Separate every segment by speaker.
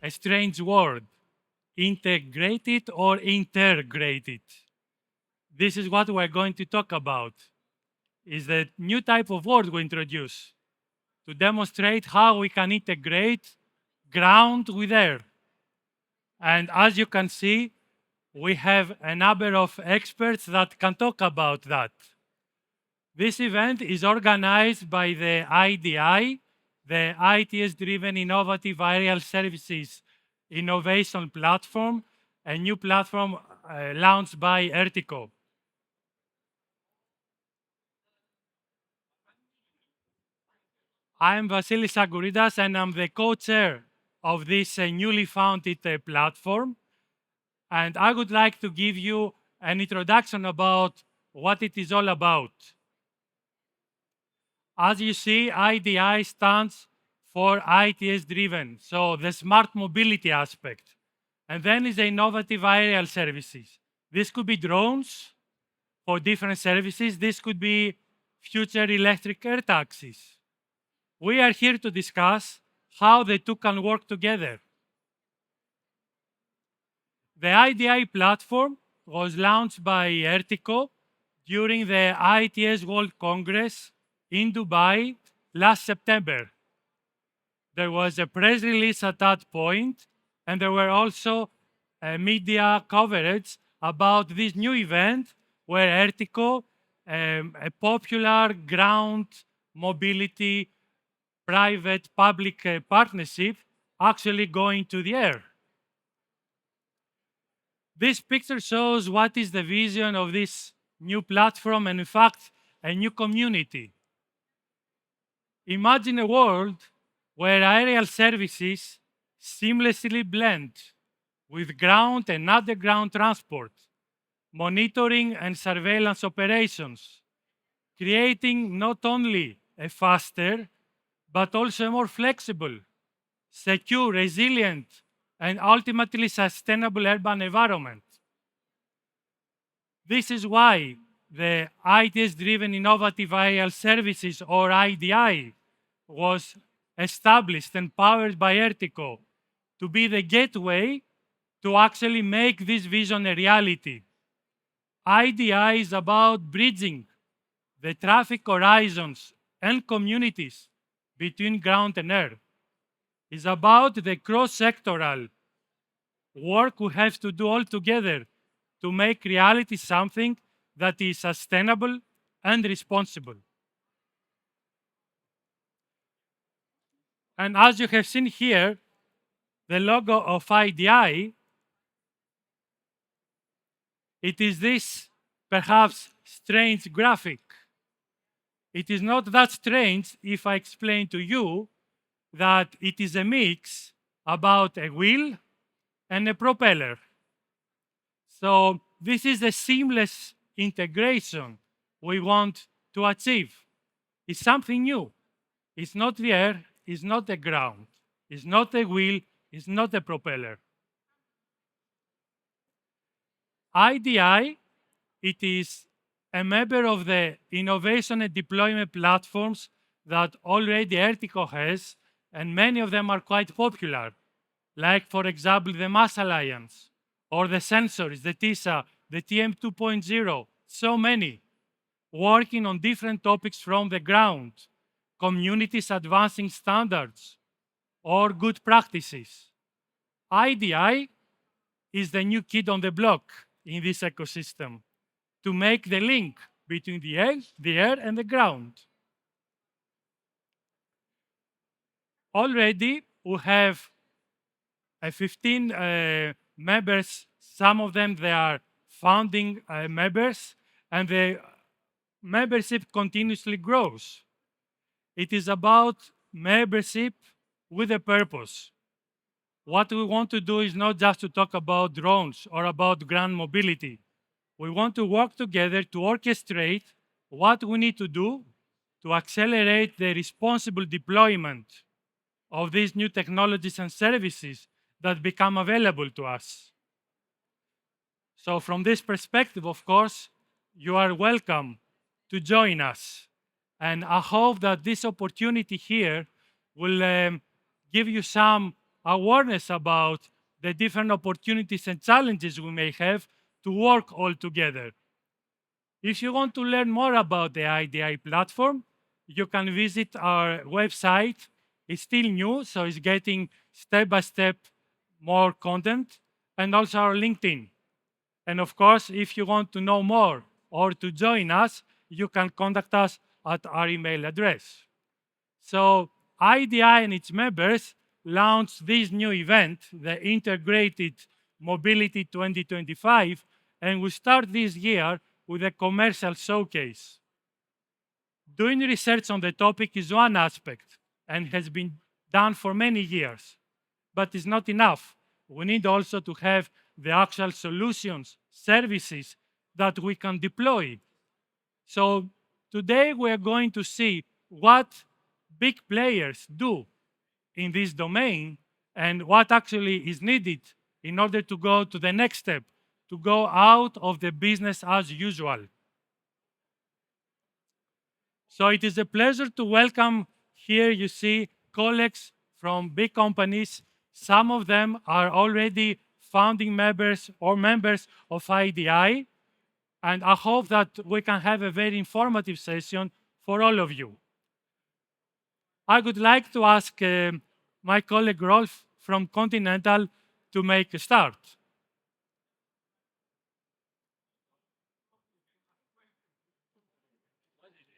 Speaker 1: a strange word, integrated or IntAIRgrated. This is what we're going to talk about, is the new type of word we introduce to demonstrate how we can integrate ground with air. And as you can see, we have a number of experts that can talk about that. This event is organized by the IDI, the ITS-driven Innovative Aerial Services Innovation Platform, a new platform launched by Ertico. I am Vasilis Agouridas and I'm the co-chair of this newly founded platform. And I would like to give you an introduction about what it is all about. As you see, IDI stands for ITS driven, so the smart mobility aspect. And then is the innovative aerial services. This could be drones for different services. This could be future electric air taxis. We are here to discuss how the two can work together. The IDI platform was launched by Ertico during the ITS World Congress in Dubai last September. There was a press release at that point, and there were also media coverage about this new event where Ertico, a popular ground mobility private-public partnership, actually going to the air. This picture shows what is the vision of this new platform and, in fact, a new community. Imagine a world where aerial services seamlessly blend with ground and underground transport, monitoring and surveillance operations, creating not only a faster, but also a more flexible, secure, resilient, and ultimately sustainable urban environment. This is why the ITS-driven Innovative Aerial Services, or IDI, was established and powered by Ertico to be the gateway to actually make this vision a reality. IDI is about bridging the traffic horizons and communities between ground and air. It's about the cross-sectoral work we have to do all together to make reality something that is sustainable and responsible. And as you have seen here, the logo of IDI, it is this perhaps strange graphic. It is not that strange if I explain to you that it is a mix about a wheel and a propeller. So this is a seamless integration we want to achieve. It's something new. It's not the air, it's not the ground, it's not a wheel, it's not a propeller. IDI, it is a member of the innovation and deployment platforms that already Ertico has, and many of them are quite popular, like, for example, the Mass Alliance, or the sensors, the TISA, the TM 2.0, so many, working on different topics from the ground, communities advancing standards, or good practices. IDI is the new kid on the block in this ecosystem to make the link between the air and the ground. Already, we have 15 members. Some of them, they are founding members, and the membership continuously grows. It is about membership with a purpose. What we want to do is not just to talk about drones or about ground mobility. We want to work together to orchestrate what we need to do to accelerate the responsible deployment of these new technologies and services that become available to us. So from this perspective, of course, you are welcome to join us. And I hope that this opportunity here will give you some awareness about the different opportunities and challenges we may have to work all together. If you want to learn more about the IDI platform, you can visit our website. It's still new, so it's getting step by step more content, and also our LinkedIn. And of course, if you want to know more or to join us, you can contact us at our email address. So IDI and its members launched this new event, the Integrated Mobility 2025, and we start this year with a commercial showcase. Doing research on the topic is one aspect and has been done for many years, but it's not enough. We need also to have the actual solutions, services that we can deploy. So today we are going to see what big players do in this domain and what actually is needed in order to go to the next step, to go out of the business as usual. So it is a pleasure to welcome here, you see, colleagues from big companies. Some of them are already founding members or members of IDI. And I hope that we can have a very informative session for all of you. I would like to ask my colleague Rolf from Continental to make a start.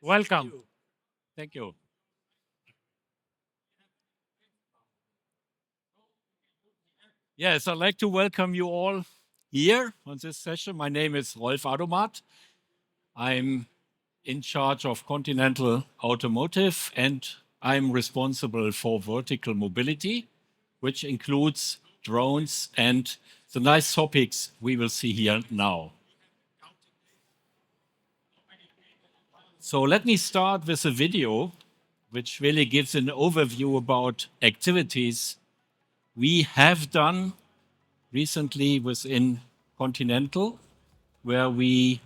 Speaker 1: Welcome.
Speaker 2: Thank you. Yes, I'd like to welcome you all here on this session. My name is Rolf Adomat. I'm in charge of Continental Automotive, and I'm responsible for vertical mobility, which includes drones and the nice topics we will see here now. So let me start with a video which really gives an overview about activities we have done recently within Continental, where we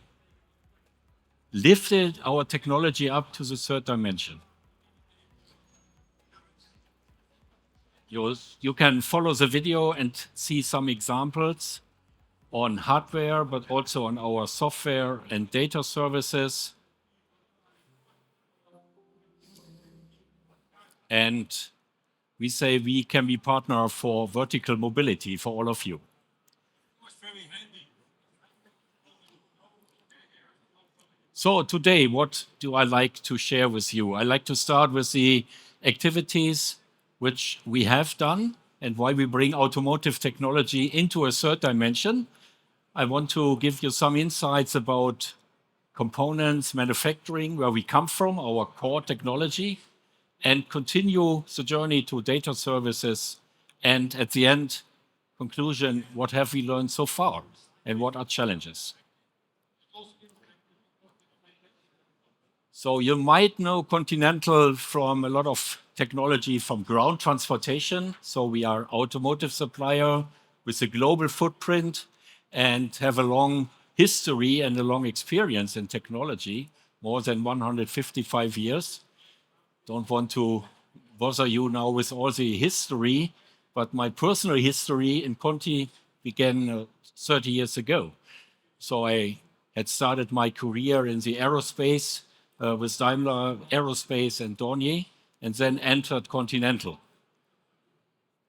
Speaker 2: lifted our technology up to the third dimension. You can follow the video and see some examples on hardware, but also on our software and data services. And we say we can be partner for vertical mobility for all of you. So today, what do I like to share with you? I like to start with the activities which we have done and why we bring automotive technology into a third dimension. I want to give you some insights about components, manufacturing, where we come from, our core technology, and continue the journey to data services. And at the end, conclusion, what have we learned so far and what are challenges? So you might know Continental from a lot of technology from ground transportation. So we are automotive supplier with a global footprint and have a long history and a long experience in technology, more than 155 years. Don't want to bother you now with all the history, but my personal history in Conti began 30 years ago. So I had started my career in the aerospace with Daimler Aerospace and Dornier, and then entered Continental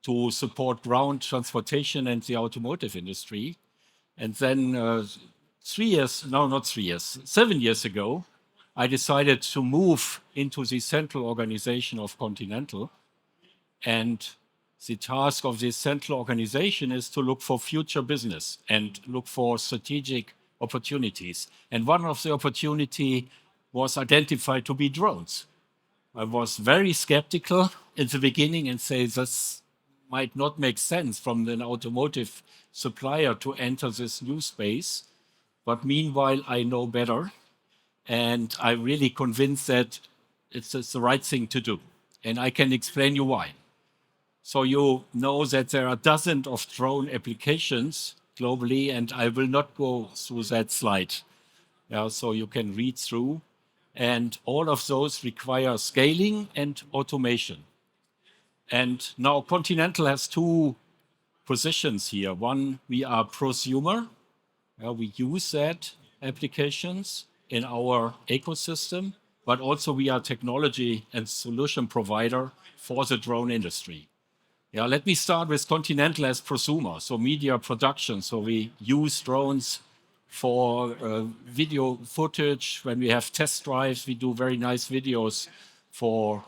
Speaker 2: to support ground transportation and the automotive industry. And then 7 years ago, I decided to move into the central organization of Continental. And the task of this central organization is to look for future business and look for strategic opportunities. And one of the opportunity was identified to be drones. I was very skeptical in the beginning and say this might not make sense from an automotive supplier to enter this new space. But meanwhile, I know better. And I'm really convinced that it's the right thing to do. And I can explain you why. So you know that there are dozens of drone applications globally, and I will not go through that slide. Yeah, so you can read through. And all of those require scaling and automation. And now Continental has two positions here. One, we are prosumer. We use that applications in our ecosystem, but also we are technology and solution provider for the drone industry. Let me start with Continental as prosumer, so media production. So we use drones for video footage. When we have test drives, we do very nice videos for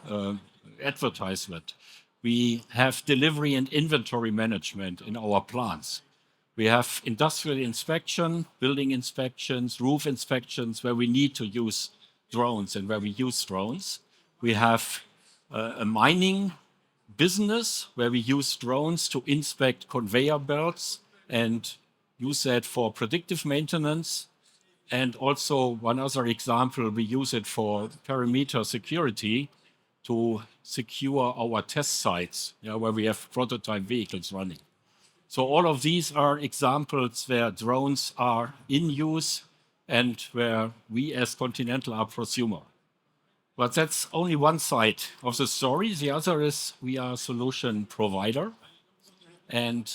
Speaker 2: advertisement. We have delivery and inventory management in our plants. We have industrial inspection, building inspections, roof inspections, where we need to use drones and where we use drones. We have a mining business where we use drones to inspect conveyor belts and use that for predictive maintenance. And also, one other example, we use it for perimeter security to secure our test sites, where we have prototype vehicles running. So all of these are examples where drones are in use and where we as Continental are prosumer. But that's only one side of the story. The other is we are a solution provider, and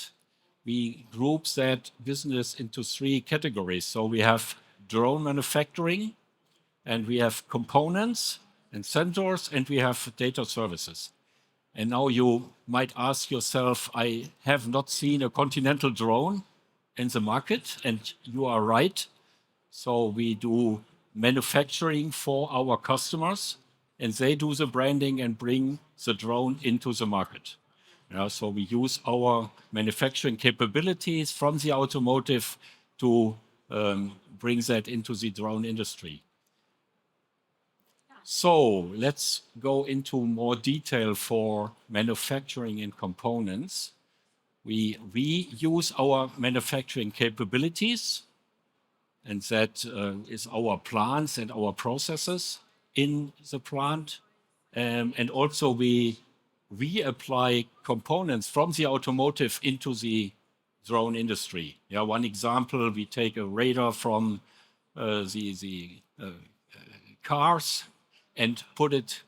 Speaker 2: we group that business into three categories. So we have drone manufacturing, and we have components and sensors, and we have data services. And now you might ask yourself, I have not seen a Continental drone in the market, and you are right. So we do manufacturing for our customers, and they do the branding and bring the drone into the market. So we use our manufacturing capabilities from the automotive to bring that into the drone industry. So let's go into more detail for manufacturing and components. We use our manufacturing capabilities, and that is our plants and our processes in the plant. And also we reapply components from the automotive into the drone industry. One example, we take a radar from the cars and put it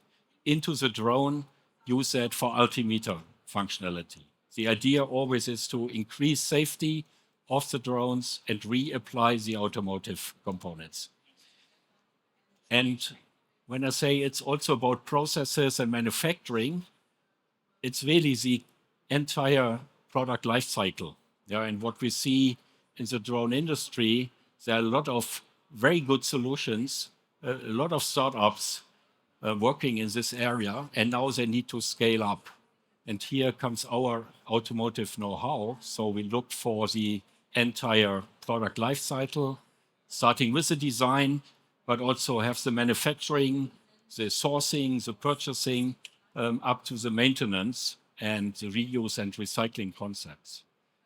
Speaker 2: into the drone, use that for altimeter functionality. The idea always is to increase safety of the drones and reapply the automotive components. And when I say it's also about processes and manufacturing, it's really the entire product life cycle. And what we see in the drone industry, there are a lot of very good solutions, a lot of startups working in this area, and now they need to scale up. And here comes our automotive know-how. So we look for the entire product life cycle, starting with the design, but also have the manufacturing, the sourcing, the purchasing, up to the maintenance and the reuse and recycling concepts.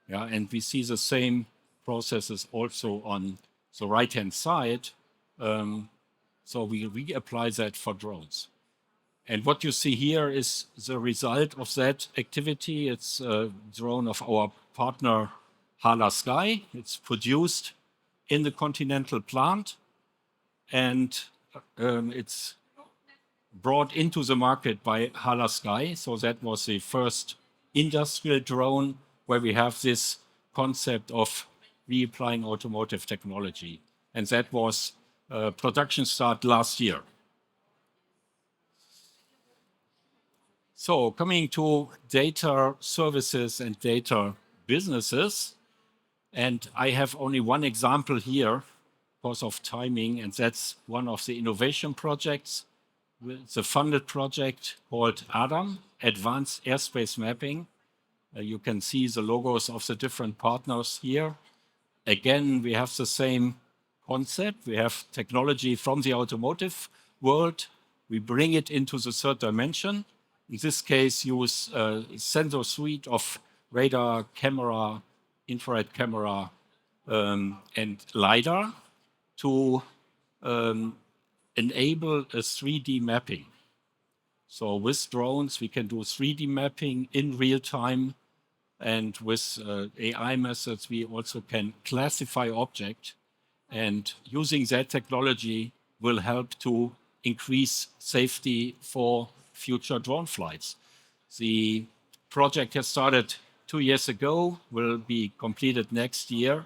Speaker 2: And we see the same processes also on the right-hand side. So we reapply that for drones. And what you see here is the result of that activity. It's a drone of our partner, Hala Sky. It's produced in the Continental plant, and it's brought into the market by Hala Sky. So that was the first industrial drone where we have this concept of reapplying automotive technology. And that was production start last year. So coming to data services and data businesses, and I have only one example here because of timing, and that's one of the innovation projects. It's a funded project called ADAM, Advanced Airspace Mapping. You can see the logos of the different partners here. Again, we have the same concept. We have technology from the automotive world. We bring it into the third dimension. In this case, use a sensor suite of radar, camera, infrared camera, and LiDAR to enable a 3D mapping. So with drones, we can do 3D mapping in real time. And with AI methods, we also can classify objects. And using that technology will help to increase safety for future drone flights. The project has started 2 years ago, will be completed next year.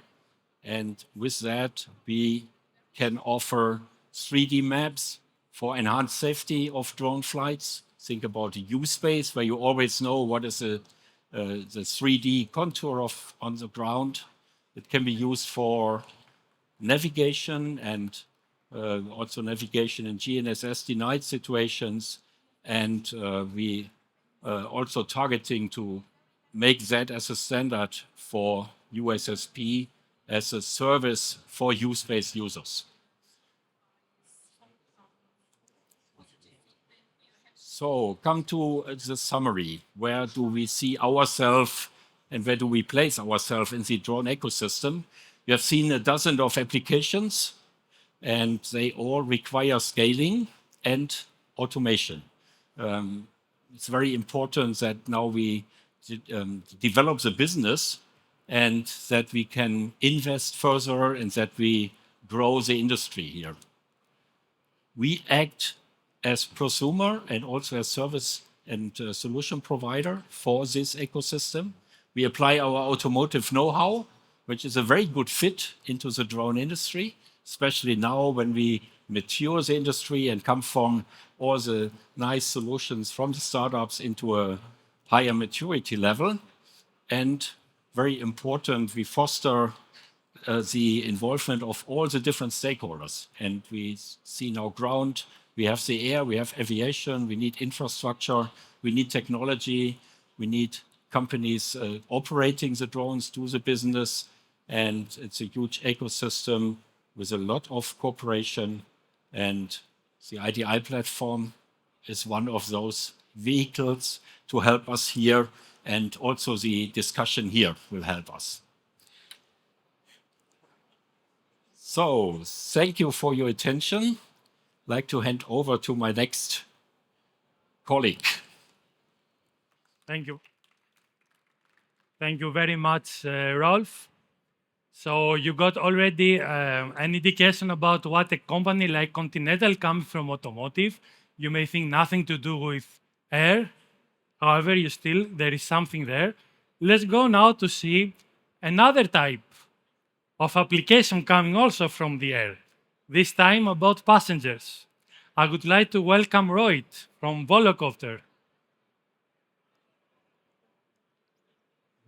Speaker 2: And with that, we can offer 3D maps for enhanced safety of drone flights. Think about the U-space, where you always know what is the 3D contour of on the ground. It can be used for navigation and also navigation in GNSS denied situations. And we also targeting to make that as a standard for USSP as a service for use-based users. So come to the summary. Where do we see ourselves and where do we place ourselves in the drone ecosystem? You have seen a dozen of applications, and they all require scaling and automation. It's very important that now we develop the business and that we can invest further and that we grow the industry here. We act as prosumer and also as service and solution provider for this ecosystem. We apply our automotive know-how, which is a very good fit into the drone industry, especially now when we mature the industry and come from all the nice solutions from the startups into a higher maturity level. And very important, we foster the involvement of all the different stakeholders. And we see now ground, we have the air, we have aviation, we need infrastructure, we need technology, we need companies operating the drones, do the business. And it's a huge ecosystem with a lot of cooperation. And the IDI platform is one of those vehicles to help us here. And also the discussion here will help us. So thank you for your attention. I'd like to hand over to my next colleague.
Speaker 1: Thank you. Thank you very much, Rolf. So you got already an indication about what a company like Continental comes from automotive. You may think nothing to do with air. However, there is something there. Let's go now to see another type of application coming also from the air, this time about passengers. I would like to welcome Rohit from Volocopter.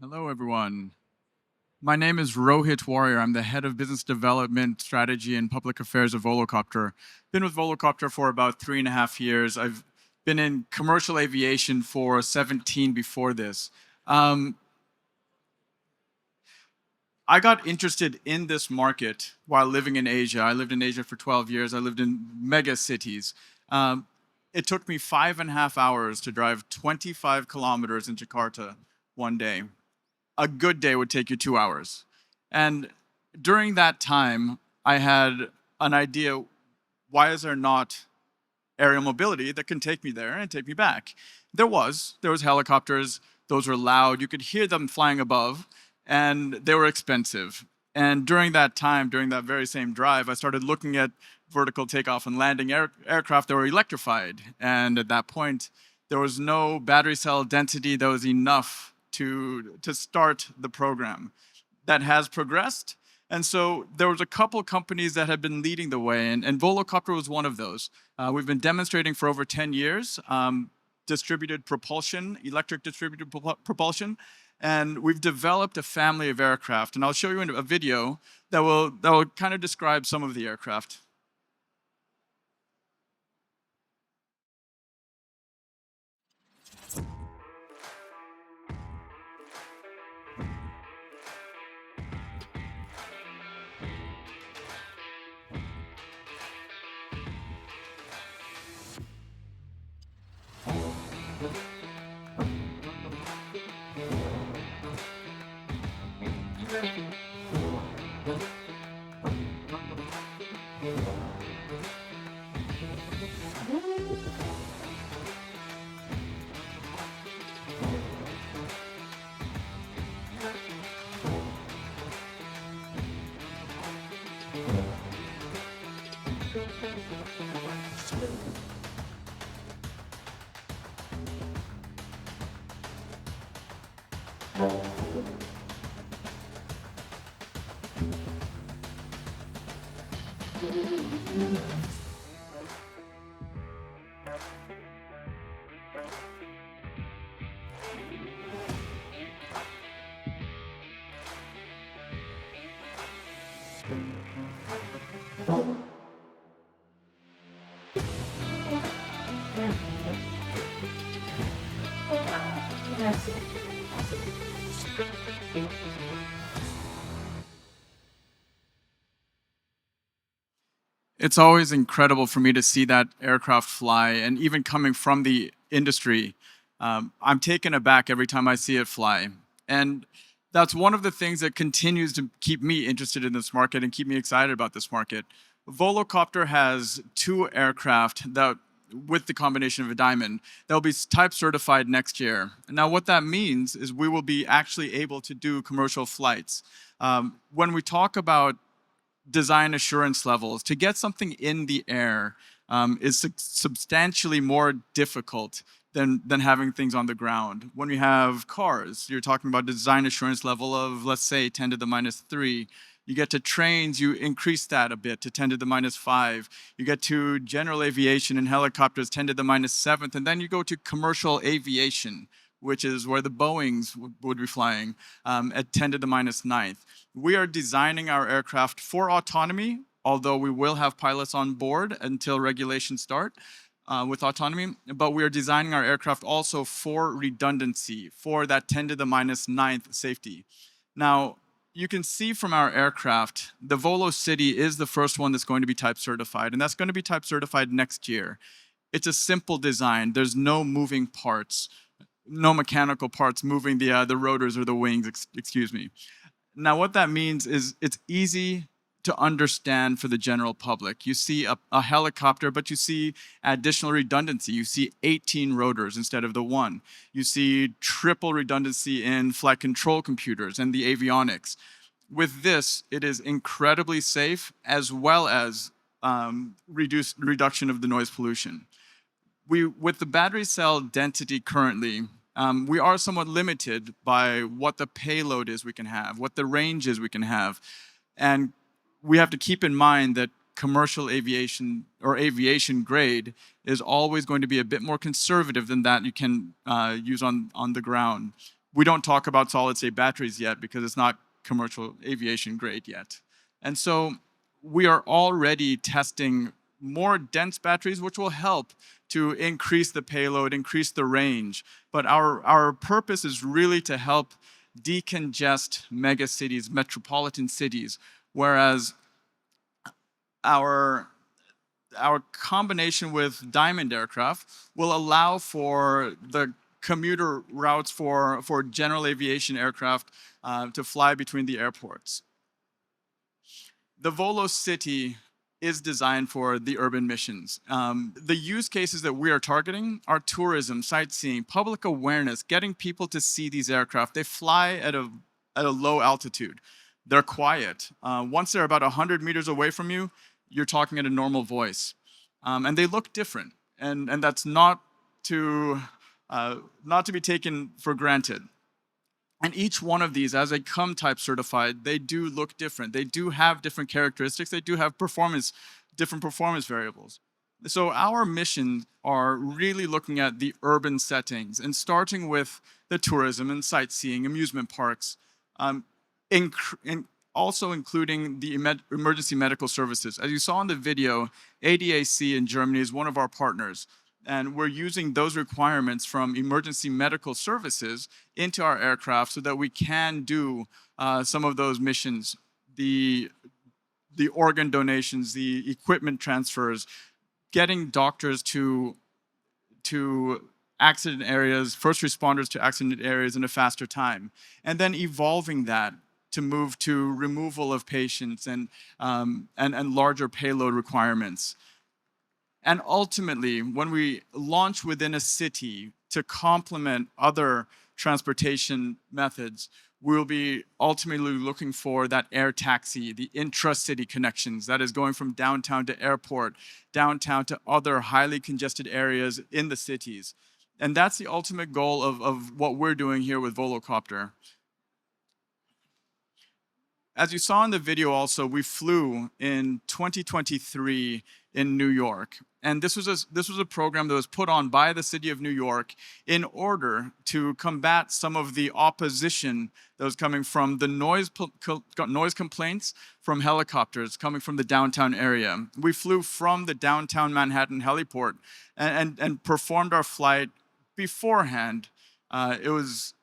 Speaker 3: Hello, everyone. My name is Rohit Warrior. I'm the head of business development, strategy, and public affairs of Volocopter. Been with Volocopter for about 3.5 years. I've been in commercial aviation for 17 before this. I got interested in this market while living in Asia. I lived in Asia for 12 years. I lived in mega cities. It took me 5.5 hours to drive 25 kilometers in Jakarta one day. A good day would take you 2 hours. And during that time, I had an idea, why is there not aerial mobility that can take me there and take me back? There was helicopters, those were loud, you could hear them flying above, and they were expensive. And during that time, during that very same drive, I started looking at vertical takeoff and landing aircraft that were electrified. And at that point, there was no battery cell density that was enough to start the program. That has progressed. And so there was a couple companies that had been leading the way, and Volocopter was one of those. We've been demonstrating for over 10 years, distributed propulsion, electric distributed propulsion, and we've developed a family of aircraft. And I'll show you a video that will kind of describe some of the aircraft. It's always incredible for me to see that aircraft fly, and even coming from the industry, I'm taken aback every time I see it fly. And that's one of the things that continues to keep me interested in this market and keep me excited about this market. Volocopter has 2 aircraft that, with the combination of a diamond, they'll be type certified next year. Now, what that means is we will be actually able to do commercial flights. When we talk about design assurance levels, to get something in the air is substantially more difficult than having things on the ground. When you have cars, you're talking about design assurance level of, let's say, 10 to the minus 3. You get to trains, you increase that a bit to 10 to the minus 5. You get to general aviation and helicopters, 10 to the minus 7th. And then you go to commercial aviation, which is where the Boeings would be flying at 10 to the minus 9th. We are designing our aircraft for autonomy, although we will have pilots on board until regulations start with autonomy. But we are designing our aircraft also for redundancy, for that 10 to the minus 9th safety. Now, you can see from our aircraft, the Volo City is the first one that's going to be type certified, and that's going to be type certified next year. It's a simple design. There's no moving parts, no mechanical parts moving the rotors or the wings, excuse me. Now, what that means is it's easy to understand for the general public. You see a helicopter, but you see additional redundancy. You see 18 rotors instead of the 1. You see triple redundancy in flight control computers and the avionics. With this, it is incredibly safe, as well as reduction of the noise pollution. With the battery cell density currently, we are somewhat limited by what the payload is we can have, what the range is we can have. And we have to keep in mind that commercial aviation or aviation grade is always going to be a bit more conservative than that you can use on the ground. We don't talk about solid state batteries yet because it's not commercial aviation grade yet. And so we are already testing more dense batteries, which will help to increase the payload, increase the range. But our purpose is really to help decongest mega cities, metropolitan cities, whereas our combination with Diamond aircraft will allow for the commuter routes for general aviation aircraft to fly between the airports. The Volo City is designed for the urban missions. The use cases that we are targeting are tourism, sightseeing, public awareness, getting people to see these aircraft. They fly at a low altitude. They're quiet. Once they're about 100 meters away from you, you're talking at a normal voice. And they look different. And that's not to be taken for granted. And each one of these, as they come type certified, they do look different. They do have different characteristics. They do have different performance variables. So our missions are really looking at the urban settings and starting with the tourism and sightseeing, amusement parks, also including the emergency medical services. As you saw in the video, ADAC in Germany is one of our partners. And we're using those requirements from emergency medical services into our aircraft so that we can do some of those missions, the organ donations, the equipment transfers, getting doctors to accident areas, first responders to accident areas in a faster time, and then evolving that to move to removal of patients and larger payload requirements. And ultimately, when we launch within a city to complement other transportation methods, we'll be ultimately looking for that air taxi, the intra-city connections, that is going from downtown to airport, downtown to other highly congested areas in the cities. And that's the ultimate goal of what we're doing here with Volocopter. As you saw in the video also, we flew in 2023 in New York. And this was a program that was put on by the city of New York in order to combat some of the opposition that was coming from the noise complaints from helicopters coming from the downtown area. We flew from the downtown Manhattan heliport and performed our flight beforehand. It was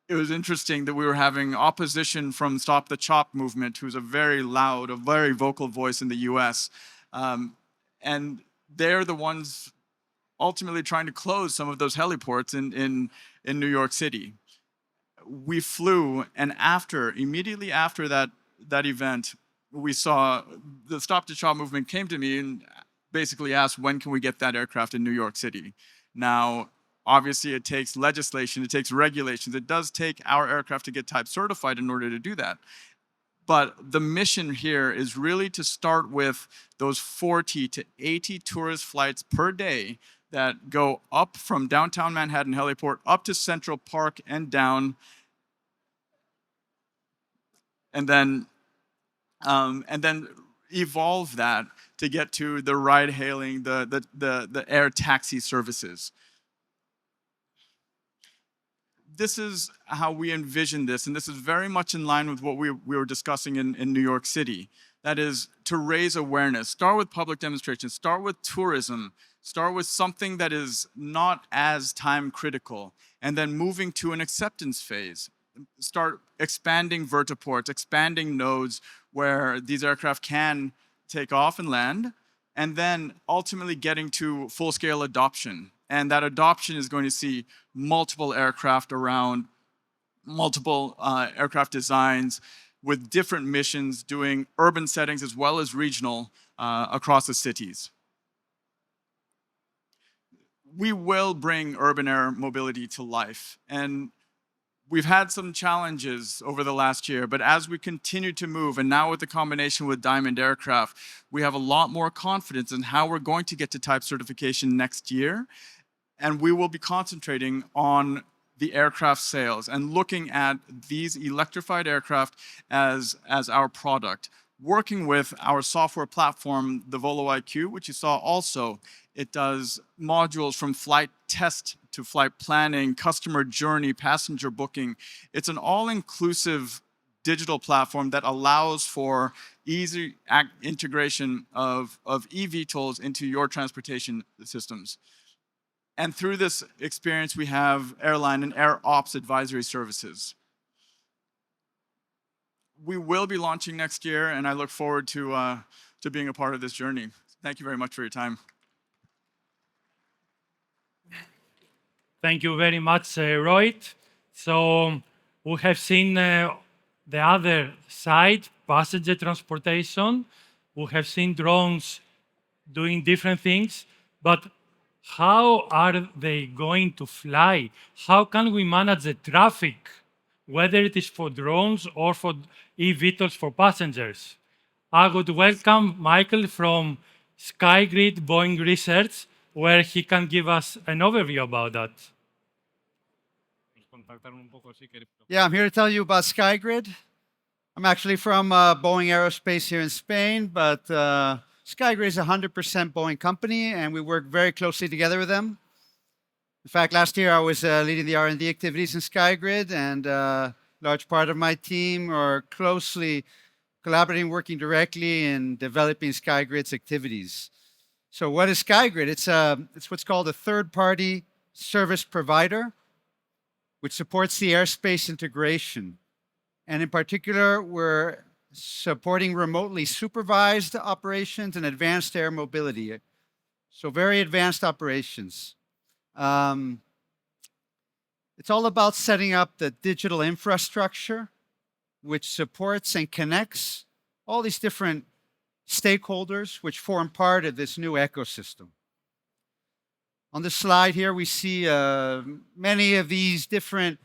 Speaker 3: interesting that we were having opposition from Stop the Chop movement, who's a very loud, a very vocal voice in the US. And they're the ones ultimately trying to close some of those heliports in New York City. We flew, and immediately after that event, we saw the Stop the Chop movement came to me and basically asked, when can we get that aircraft in New York City? Now, obviously, it takes legislation, it takes regulations. It does take our aircraft to get type certified in order to do that. But the mission here is really to start with those 40 to 80 tourist flights per day that go up from downtown Manhattan heliport up to Central Park and down, and then evolve that to get to the ride-hailing, the air taxi services. This is how we envision this, and this is very much in line with what we were discussing in New York City. That is to raise awareness. Start with public demonstrations, start with tourism, start with something that is not as time critical, and then moving to an acceptance phase. Start expanding vertiports, expanding nodes where these aircraft can take off and land, and then ultimately getting to full-scale adoption. And that adoption is going to see multiple aircraft around, multiple aircraft designs with different missions, doing urban settings as well as regional across the cities. We will bring urban air mobility to life. And we've had some challenges over the last year, but as we continue to move, and now with the combination with Diamond Aircraft, we have a lot more confidence in how we're going to get to type certification next year. And we will be concentrating on the aircraft sales and looking at these electrified aircraft as our product. Working with our software platform, the Volo IQ, which you saw also, it does modules from flight test to flight planning, customer journey, passenger booking. It's an all-inclusive digital platform that allows for easy integration of eVTOLs into your transportation systems. And through this experience, we have airline and air ops advisory services. We will be launching next year, and I look forward to being a part of this journey. Thank you very much for your time.
Speaker 1: Thank you very much, Rohit. So we have seen the other side, passenger transportation. We have seen drones doing different things, but how are they going to fly? How can we manage the traffic, whether it is for drones or for eVTOLs for passengers? I would welcome Michael from SkyGrid Boeing Research, where he can give us an overview about that.
Speaker 4: Yeah, I'm here to tell you about SkyGrid. I'm actually from Boeing Aerospace here in Spain, but SkyGrid is a 100% Boeing company, and we work very closely together with them. In fact, last year I was leading the R&D activities in SkyGrid, and a large part of my team are closely collaborating, working directly in developing SkyGrid's activities. So what is SkyGrid? It's what's called a third-party service provider, which supports the airspace integration. And in particular, we're supporting remotely supervised operations and advanced air mobility. So very advanced operations. It's all about setting up the digital infrastructure, which supports and connects all these different stakeholders, which form part of this new ecosystem. On the slide here, we see many of these different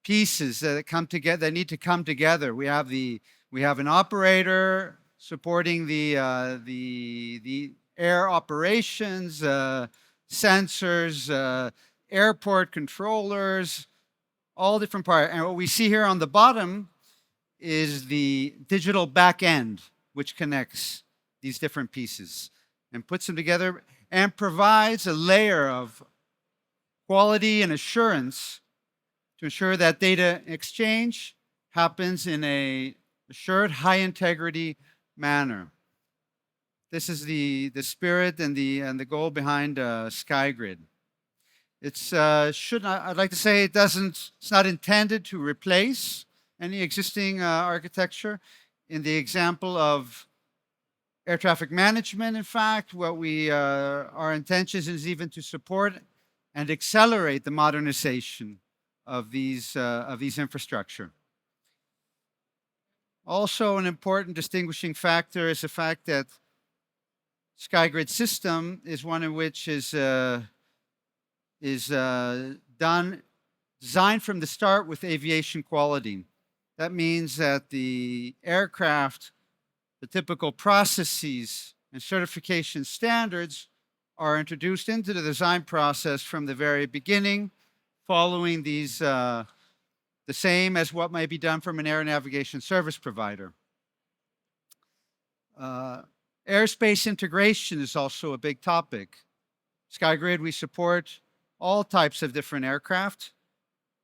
Speaker 4: pieces that come together, that need to come together. We have an operator supporting the air operations, sensors, airport controllers, all different parts. And what we see here on the bottom is the digital back end, which connects these different pieces and puts them together and provides a layer of quality and assurance to ensure that data exchange happens in a assured, high integrity manner. This is the spirit and the goal behind SkyGrid. I'd like to say it's not intended to replace any existing architecture. In the example of air traffic management, in fact, our intention is even to support and accelerate the modernization of these infrastructure. Also, an important distinguishing factor is the fact that SkyGrid system is one in which is designed from the start with aviation quality. That means that the aircraft, the typical processes and certification standards are introduced into the design process from the very beginning, following these the same as what might be done from an air navigation service provider. Airspace integration is also a big topic. SkyGrid, we support all types of different aircraft,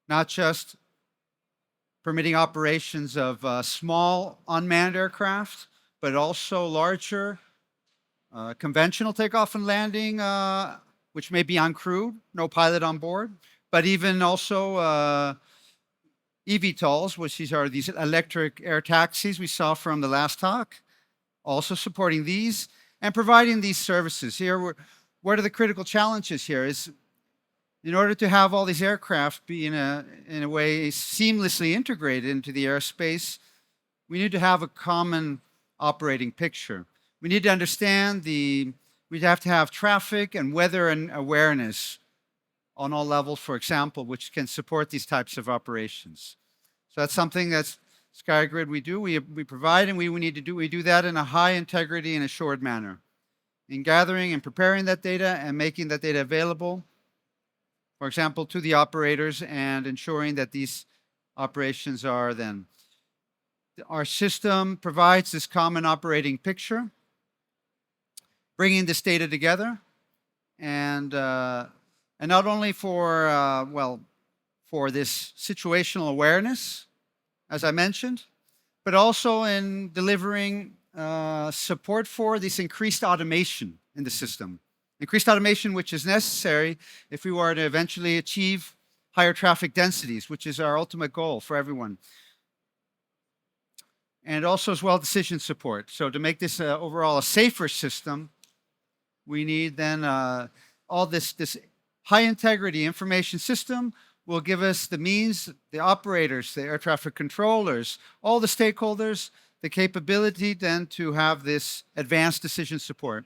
Speaker 4: not just permitting operations of small unmanned aircraft, but also larger conventional takeoff and landing, which may be uncrewed, no pilot on board, but even also eVTOLs, which are these electric air taxis we saw from the last talk, also supporting these and providing these services. Here, what are the critical challenges here? Is in order to have all these aircraft be in a way seamlessly integrated into the airspace, we need to have a common operating picture. We need to understand we'd have to have traffic and weather and awareness on all levels, for example, which can support these types of operations. So that's something that's SkyGrid we do. We provide and we do that in a high integrity and assured manner. In gathering and preparing that data and making that data available, for example, to the operators and ensuring that these operations are then. Our system provides this common operating picture, bringing this data together, and not only for this situational awareness, as I mentioned, but also in delivering support for this increased automation in the system. Increased automation, which is necessary if we were to eventually achieve higher traffic densities, which is our ultimate goal for everyone. And also as well decision support. So to make this overall a safer system, we need then all this high integrity information system will give us the means, the operators, the air traffic controllers, all the stakeholders, the capability then to have this advanced decision support.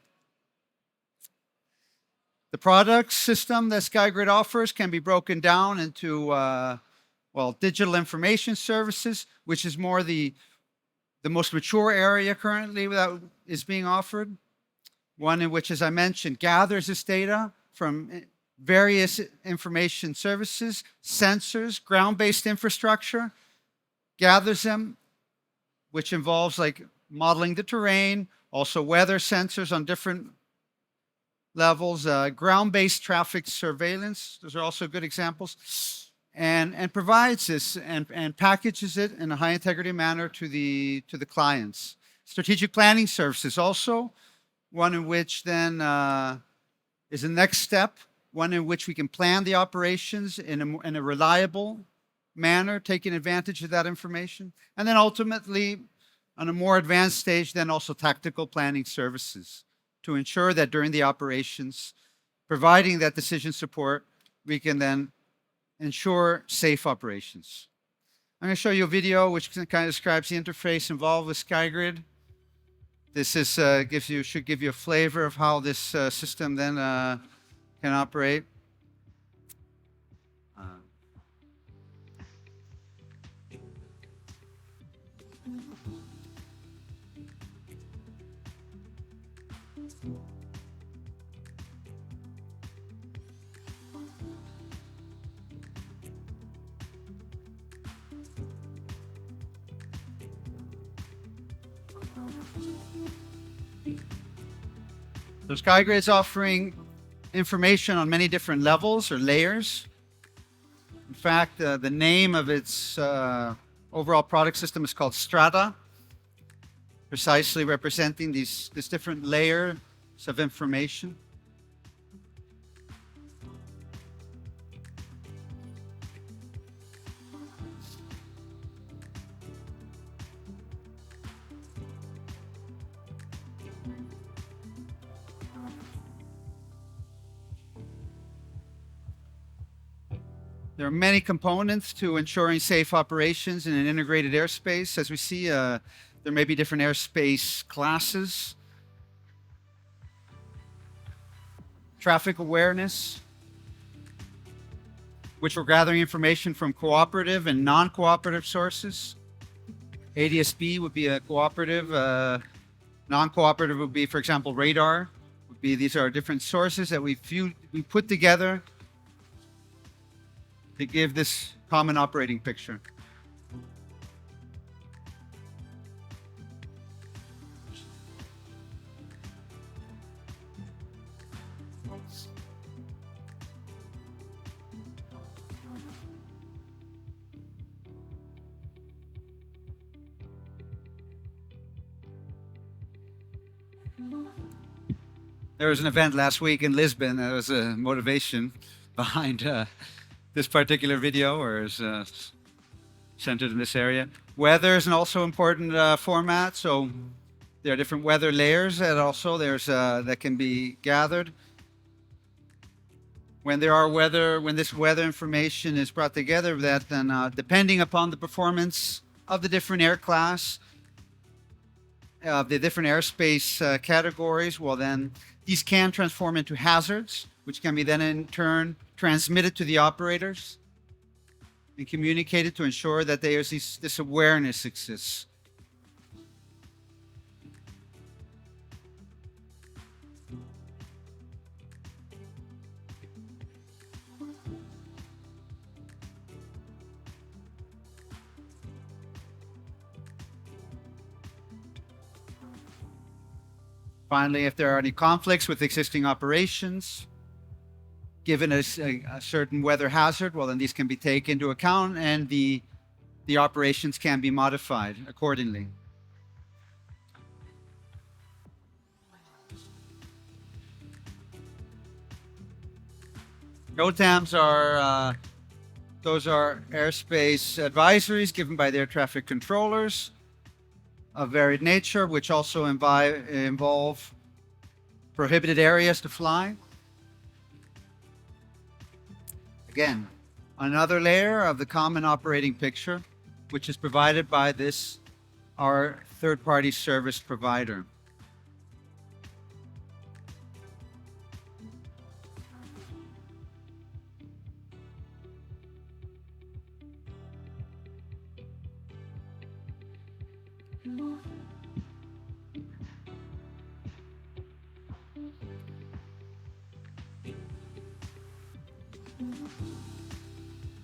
Speaker 4: The product system that SkyGrid offers can be broken down into, digital information services, which is more the most mature area currently that is being offered. One in which, as I mentioned, gathers this data from various information services, sensors, ground-based infrastructure, gathers them, which involves like modeling the terrain, also weather sensors on different levels, ground-based traffic surveillance. Those are also good examples. And provides this and packages it in a high integrity manner to the clients. Strategic planning services also, one in which then is the next step, one in which we can plan the operations in a reliable manner, taking advantage of that information. And then ultimately, on a more advanced stage, then also tactical planning services to ensure that during the operations, providing that decision support, we can then ensure safe operations. I'm going to show you a video which kind of describes the interface involved with SkyGrid. This is should give you a flavor of how this system then can operate. So SkyGrade is offering information on many different levels or layers. In fact, the name of its overall product system is called Strata, precisely representing these different layers of information. There are many components to ensuring safe operations in an integrated airspace. As we see, there may be different airspace classes, traffic awareness, which we're gathering information from cooperative and non-cooperative sources. ADSB would be a cooperative, non-cooperative would be, for example, radar. These are different sources that we put together to give this common operating picture. There was an event last week in Lisbon. There was a motivation behind this particular video, or is centered in this area. Weather is an also important format. So there are different weather layers that also that can be gathered. When this weather information is brought together, that then depending upon the performance of the different air class, the different airspace categories, well then these can transform into hazards, which can be then in turn transmitted to the operators and communicated to ensure that there's this awareness exists. Finally, if there are any conflicts with existing operations, given a certain weather hazard, well, then these can be taken into account and the operations can be modified accordingly. OTAMs are those are airspace advisories given by the air traffic controllers of varied nature, which also involve prohibited areas to fly. Again, another layer of the common operating picture, which is provided by our third-party service provider.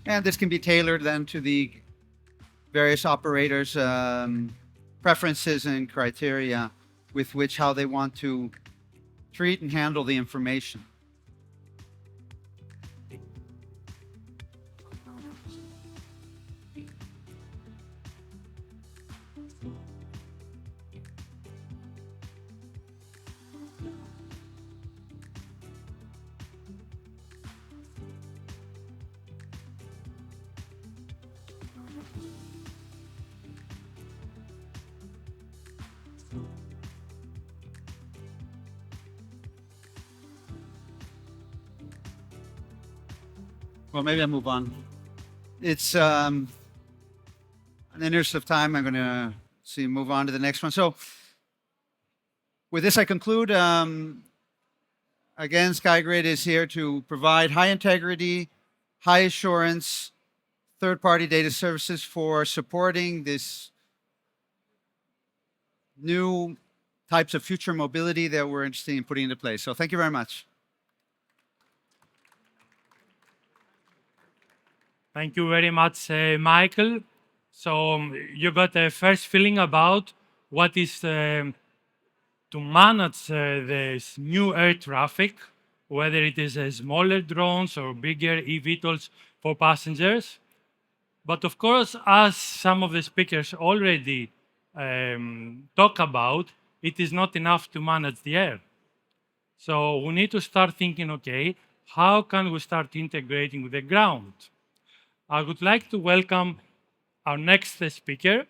Speaker 4: And this can be tailored then to the various operators' preferences and criteria with which how they want to treat and handle the information. Well, maybe I'll move on. It's in the interest of time, I'm going to move on to the next one. So with this, I conclude. Again, SkyGrade is here to provide high integrity, high assurance, third-party data services for supporting this new types of future mobility that we're interested in putting into place. So thank you very much.
Speaker 1: Thank you very much, Michael. So you got a first feeling about what is to manage this new air traffic, whether it is smaller drones or bigger eVTOLs for passengers. But of course, as some of the speakers already talk about, it is not enough to manage the air. So we need to start thinking, okay, how can we start integrating with the ground? I would like to welcome our next speaker,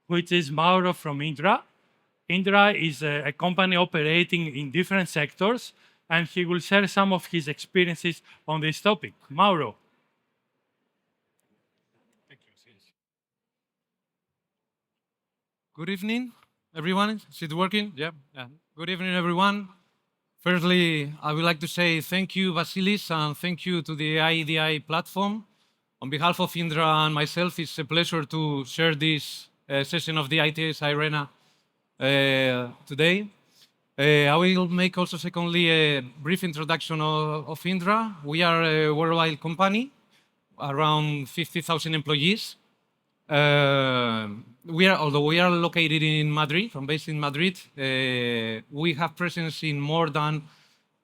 Speaker 1: which is Mauro from Indra. Indra is a company operating in different sectors, and he will share some of his experiences on this topic. Mauro.
Speaker 5: Thank you. Good evening, everyone. Is it working? Yeah. Good evening, everyone. Firstly, I would like to say thank you, Vasilis, and thank you to the IDI platform. On behalf of Indra and myself, it's a pleasure to share this session of the ITS Arena today. I will make also, secondly, a brief introduction of Indra. We are a worldwide company, around 50,000 employees. Although we are located in Madrid, based in Madrid, we have presence in more than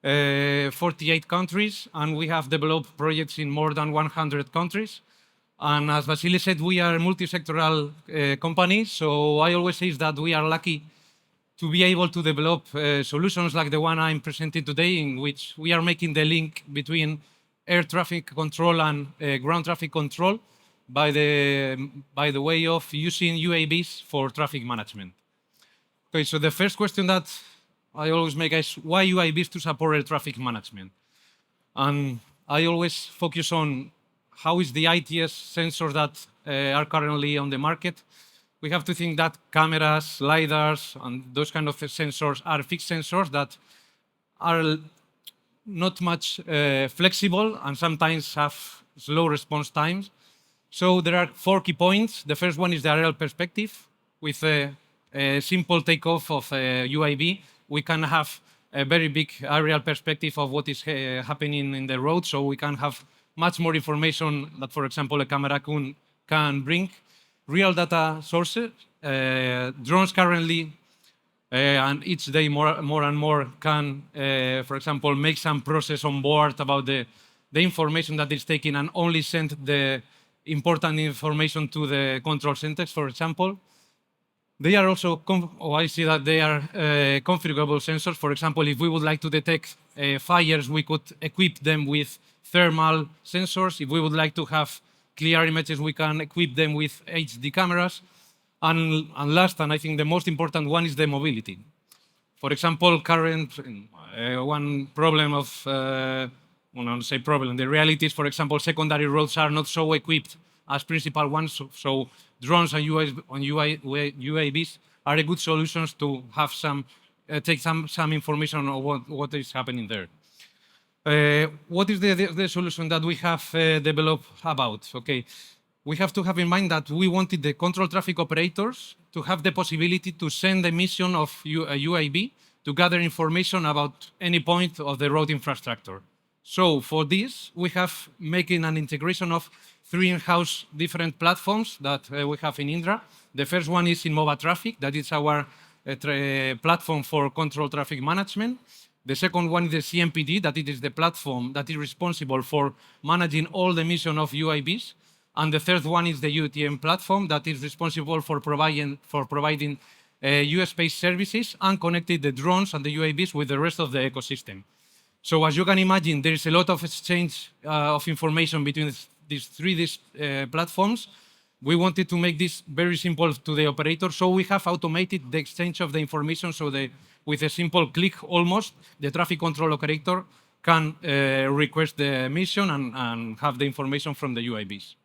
Speaker 5: 48 countries, and we have developed projects in more than 100 countries. And as Vasily said, we are a multi-sectoral company, so I always say that we are lucky to be able to develop solutions like the one I'm presenting today, in which we are making the link between air traffic control and ground traffic control by the way of using UAVs for traffic management. Okay, so the first question that I always make is why UAVs to support air traffic management? And I always focus on how is the ITS sensors that are currently on the market. We have to think that cameras, LiDARs, and those kind of sensors are fixed sensors that are not much flexible and sometimes have slow response times. So there are 4 key points. The first one is the aerial perspective. With a simple takeoff of a UAV, we can have a very big aerial perspective of what is happening in the road, so we can have much more information that, for example, a camera can bring. Real data sources. Drones currently, and each day more and more, can, for example, make some process on board about the information that is taken and only send the important information to the control centers, for example. They are also, I see that they are configurable sensors. For example, if we would like to detect fires, we could equip them with thermal sensors. If we would like to have clear images, we can equip them with HD cameras. And last, and I think the most important one, is the mobility. For example, current one problem of, well, I don't say problem, the reality is, for example, secondary roads are not so equipped as principal ones. So drones and UAVs are a good solutions to have take some information on what is happening there. What is the solution that we have developed about? Okay, we have to have in mind that we wanted the control traffic operators to have the possibility to send a mission of a UAV to gather information about any point of the road infrastructure. So for this, we have making an integration of 3 in-house different platforms that we have in Indra. The first one is InMovaTraffic, that is our platform for control traffic management. The second one is the CMPD, that it is the platform that is responsible for managing all the mission of UAVs. And the third one is the UTM platform that is responsible for providing US-based services and connecting the drones and the UAVs with the rest of the ecosystem. So as you can imagine, there is a lot of exchange of information between these 3 platforms. We wanted to make this very simple to the operator, so we have automated the exchange of the information, so with a simple click almost, the traffic control operator can request the mission and have the information from the UAVs.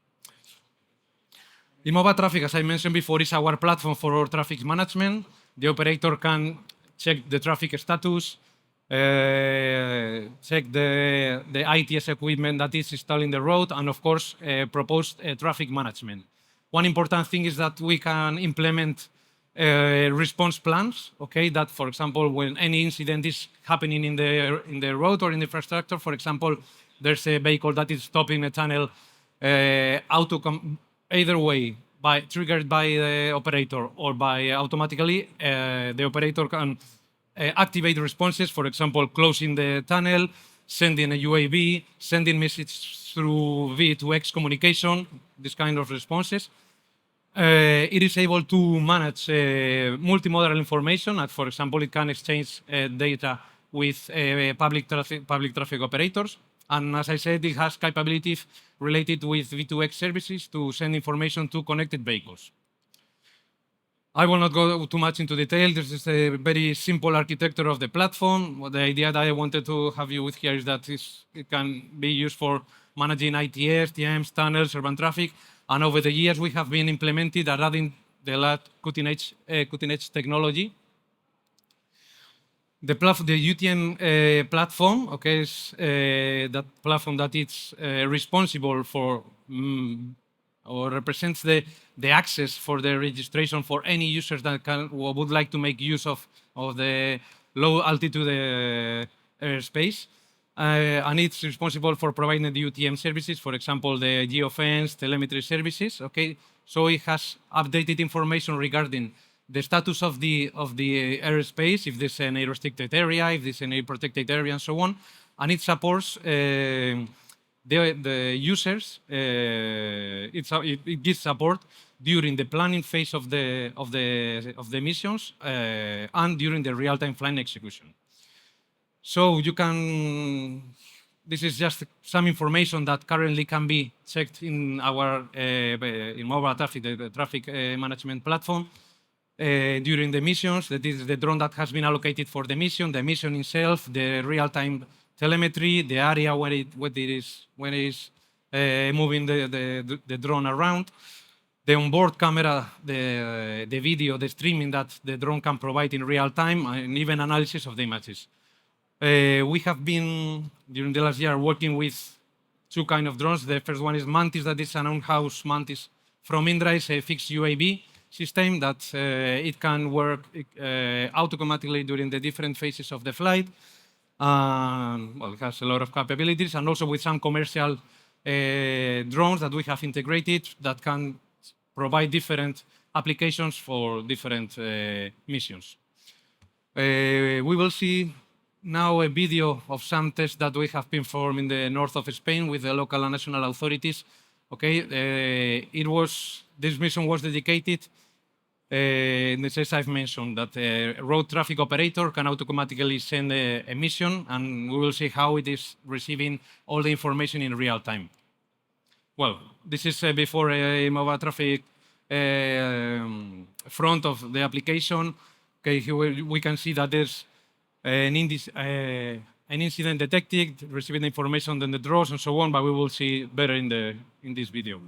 Speaker 5: InMovaTraffic, as I mentioned before, is our platform for our traffic management. The operator can check the traffic status, check the ITS equipment that is installed in the road, and of course, propose traffic management. One important thing is that we can implement response plans, okay, that, for example, when any incident is happening in the road or in the infrastructure, for example, there's a vehicle that is stopping a tunnel, either way, triggered by the operator or by automatically, the operator can activate responses, for example, closing the tunnel, sending a UAV, sending message through V2X communication, this kind of responses. It is able to manage multimodal information. For example, it can exchange data with public traffic operators. And as I said, it has capabilities related with V2X services to send information to connected vehicles. I will not go too much into detail. This is a very simple architecture of the platform. The idea that I wanted to have you with here is that it can be used for managing ITS, TMs, tunnels, urban traffic. And over the years, we have been implemented and adding the last cutting-edge technology. The UTM platform, okay, is that platform that is responsible for or represents the access for the registration for any users that would like to make use of the low altitude airspace. And it's responsible for providing the UTM services, for example, the geofence, telemetry services. Okay, so it has updated information regarding the status of the airspace, if there's an air-restricted area, if there's an air-protected area, and so on. And it supports the users. It gives support during the planning phase of the missions and during the real-time flight execution. So you can. This is just some information that currently can be checked in our in mobile traffic, the traffic management platform. During the missions, that is the drone that has been allocated for the mission itself, the real-time telemetry, the area where it is moving the drone around, the onboard camera, the video, the streaming that the drone can provide in real time, and even analysis of the images. We have been, during the last year, working with two kinds of drones. The first one is Mantis, that is an on-house Mantis from Indra, is a fixed UAV system that it can work automatically during the different phases of the flight. Well, it has a lot of capabilities, and also with some commercial drones that we have integrated that can provide different applications for different missions. We will see now a video of some tests that we have performed in the north of Spain with the local and national authorities. Okay, this mission was dedicated in the sense I've mentioned, that a road traffic operator can automatically send a mission, and we will see how it is receiving all the information in real time. Well, this is before a mobile traffic front of the application. Okay, here we can see that there's an incident detected, receiving the information, then the draws and so on, but we will see better in this video.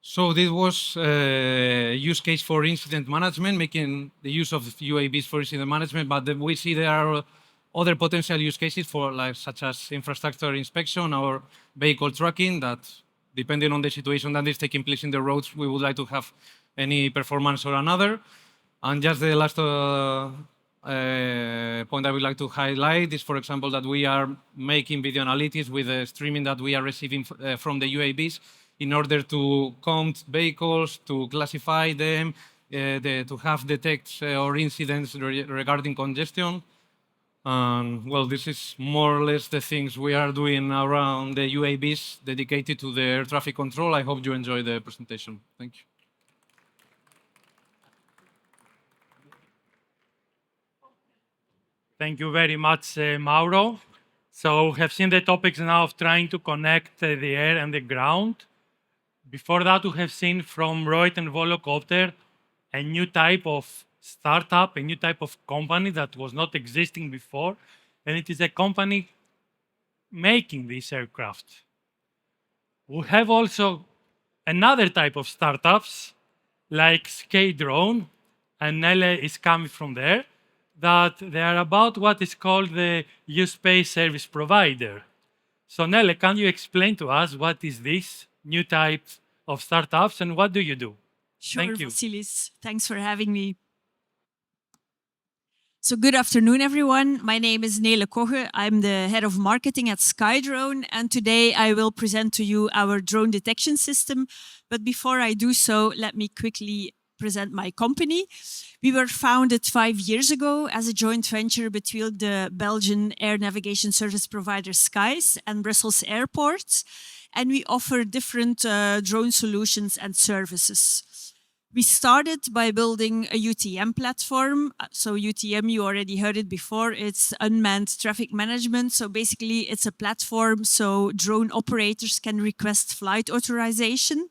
Speaker 5: So this was a use case for incident management, making the use of UAVs for incident management, but we see there are other potential use cases for such as infrastructure inspection or vehicle tracking that, depending on the situation that is taking place in the roads, we would like to have any performance or another. And just the last point I would like to highlight is, for example, that we are making video analytics with the streaming that we are receiving from the UAVs in order to count vehicles, to classify them, to have detects or incidents regarding congestion. Well, this is more or less the things we are doing around the UAVs dedicated to the air traffic control. I hope you enjoy the presentation. Thank you.
Speaker 1: Thank you very much, Mauro. So we have seen the topics now of trying to connect the air and the ground. Before that, we have seen from Reut and Volocopter a new type of startup, a new type of company that was not existing before, and it is a company making these aircraft. We have also another type of startups like Skydrone, and Nele is coming from there, that they are about what is called the U-Space service provider. So Nele, can you explain to us what is this new type of startups and what do you do?
Speaker 6: Sure,
Speaker 1: Thank you.
Speaker 6: Vasilis. Thanks for having me. So good afternoon, everyone. My name is Nele Kogge. I'm the head of marketing at Skydrone, and today I will present to you our drone detection system. But before I do so, let me quickly present my company. We were founded 5 years ago as a joint venture between the Belgian air navigation service provider Skies and Brussels Airports, and we offer different drone solutions and services. We started by building a UTM platform. So UTM, you already heard it before, it's unmanned traffic management. So basically it's a platform so drone operators can request flight authorization.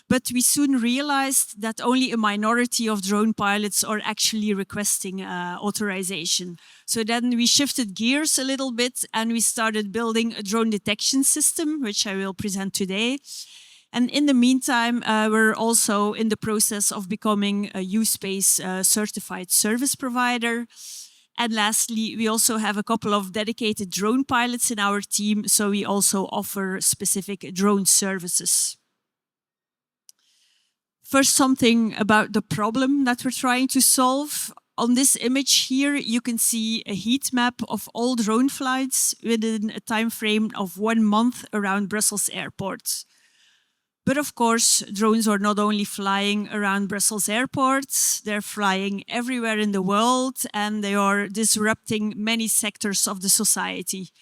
Speaker 6: But we soon realized that only a minority of drone pilots are actually requesting authorization. So then we shifted gears a little bit and we started building a drone detection system, which I will present today. And in the meantime, we're also in the process of becoming a U-Space certified service provider. And lastly, we also have a couple of dedicated drone pilots in our team, so we also offer specific drone services. First, something about the problem that we're trying to solve. On this image here, you can see a heat map of all drone flights within a time frame of 1 month around Brussels Airport. But of course, drones are not only flying around Brussels airports, they're flying everywhere in the world and they are disrupting many sectors of the society.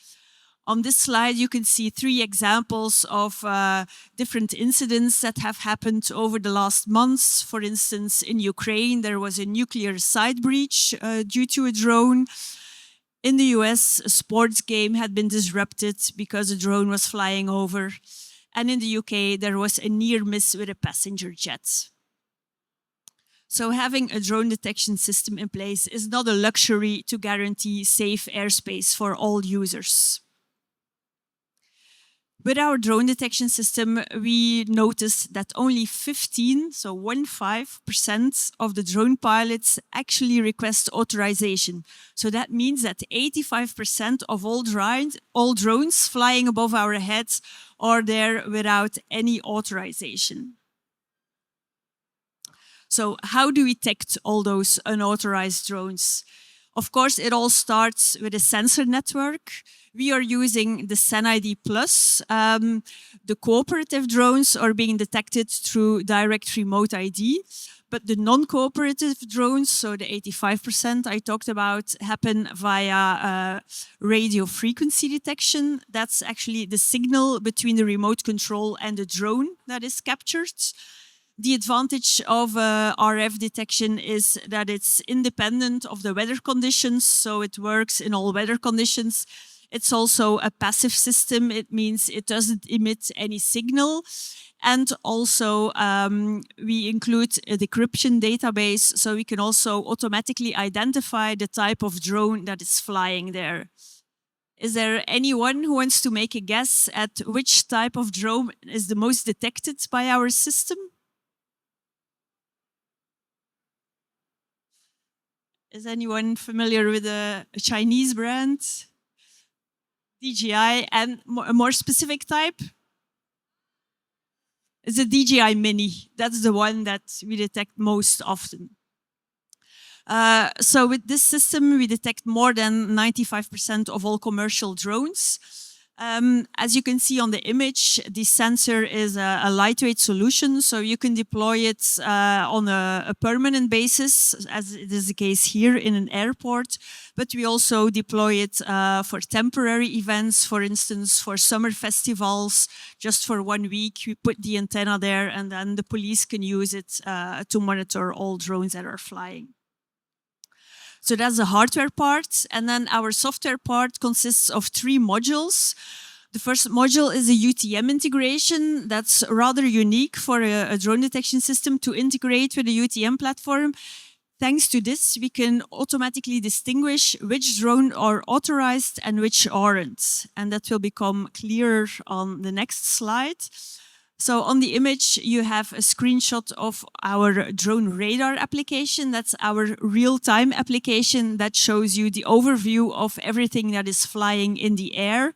Speaker 6: On this slide, you can see 3 examples of different incidents that have happened over the last months. For instance, in Ukraine, there was a nuclear site breach due to a drone. In the US, a sports game had been disrupted because a drone was flying over. And in the UK, there was a near miss with a passenger jet. So having a drone detection system in place is not a luxury to guarantee safe airspace for all users. With our drone detection system, we noticed that only 15% of the drone pilots actually request authorization. So that means that 85% of all drones flying above our heads are there without any authorization. So how do we detect all those unauthorized drones? Of course, it all starts with a sensor network. We are using the SenID+. The cooperative drones are being detected through direct remote ID, but the non-cooperative drones, so the 85% I talked about, happen via radio frequency detection. That's actually the signal between the remote control and the drone that is captured. The advantage of RF detection is that it's independent of the weather conditions, so it works in all weather conditions. It's also a passive system. It means it doesn't emit any signal. And also we include a decryption database, so we can also automatically identify the type of drone that is flying there. Is there anyone who wants to make a guess at which type of drone is the most detected by our system? Is anyone familiar with a Chinese brand? DJI, and a more specific type is a DJI Mini. That's the one that we detect most often. So with this system, we detect more than 95% of all commercial drones. As you can see on the image, this sensor is a lightweight solution, so you can deploy it on a permanent basis, as it is the case here in an airport. But we also deploy it for temporary events, for instance, for summer festivals. Just for 1 week, we put the antenna there, and then the police can use it to monitor all drones that are flying. So that's the hardware part. And then our software part consists of 3 modules. The first module is a UTM integration. That's rather unique for a drone detection system to integrate with a UTM platform. Thanks to this, we can automatically distinguish which drones are authorized and which aren't. And that will become clearer on the next slide. So on the image, you have a screenshot of our drone radar application. That's our real-time application that shows you the overview of everything that is flying in the air.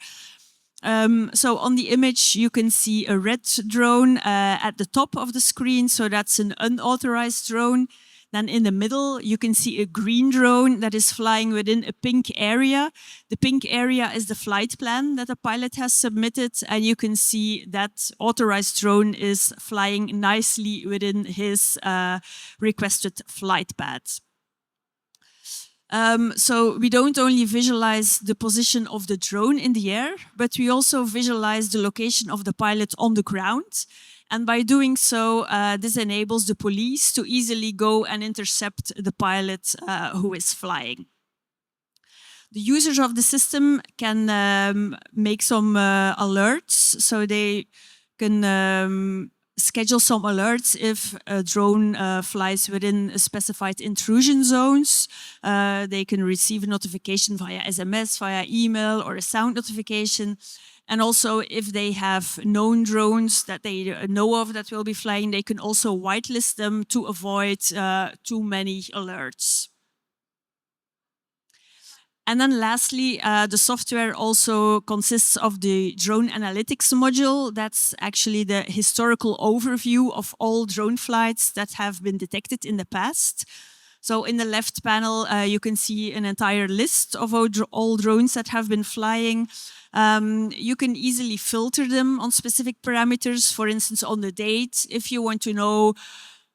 Speaker 6: So on the image, you can see a red drone at the top of the screen. So that's an unauthorized drone. Then in the middle, you can see a green drone that is flying within a pink area. The pink area is the flight plan that a pilot has submitted, and you can see that authorized drone is flying nicely within his requested flight path. So we don't only visualize the position of the drone in the air, but we also visualize the location of the pilot on the ground. And by doing so, this enables the police to easily go and intercept the pilot who is flying. The users of the system can make some alerts, so they can schedule some alerts if a drone flies within a specified intrusion zones. They can receive a notification via SMS, via email, or a sound notification. And also, if they have known drones that they know of that will be flying, they can also whitelist them to avoid too many alerts. And then lastly, the software also consists of the drone analytics module. That's actually the historical overview of all drone flights that have been detected in the past. So in the left panel, you can see an entire list of all drones that have been flying. You can easily filter them on specific parameters, for instance, on the date. If you want to know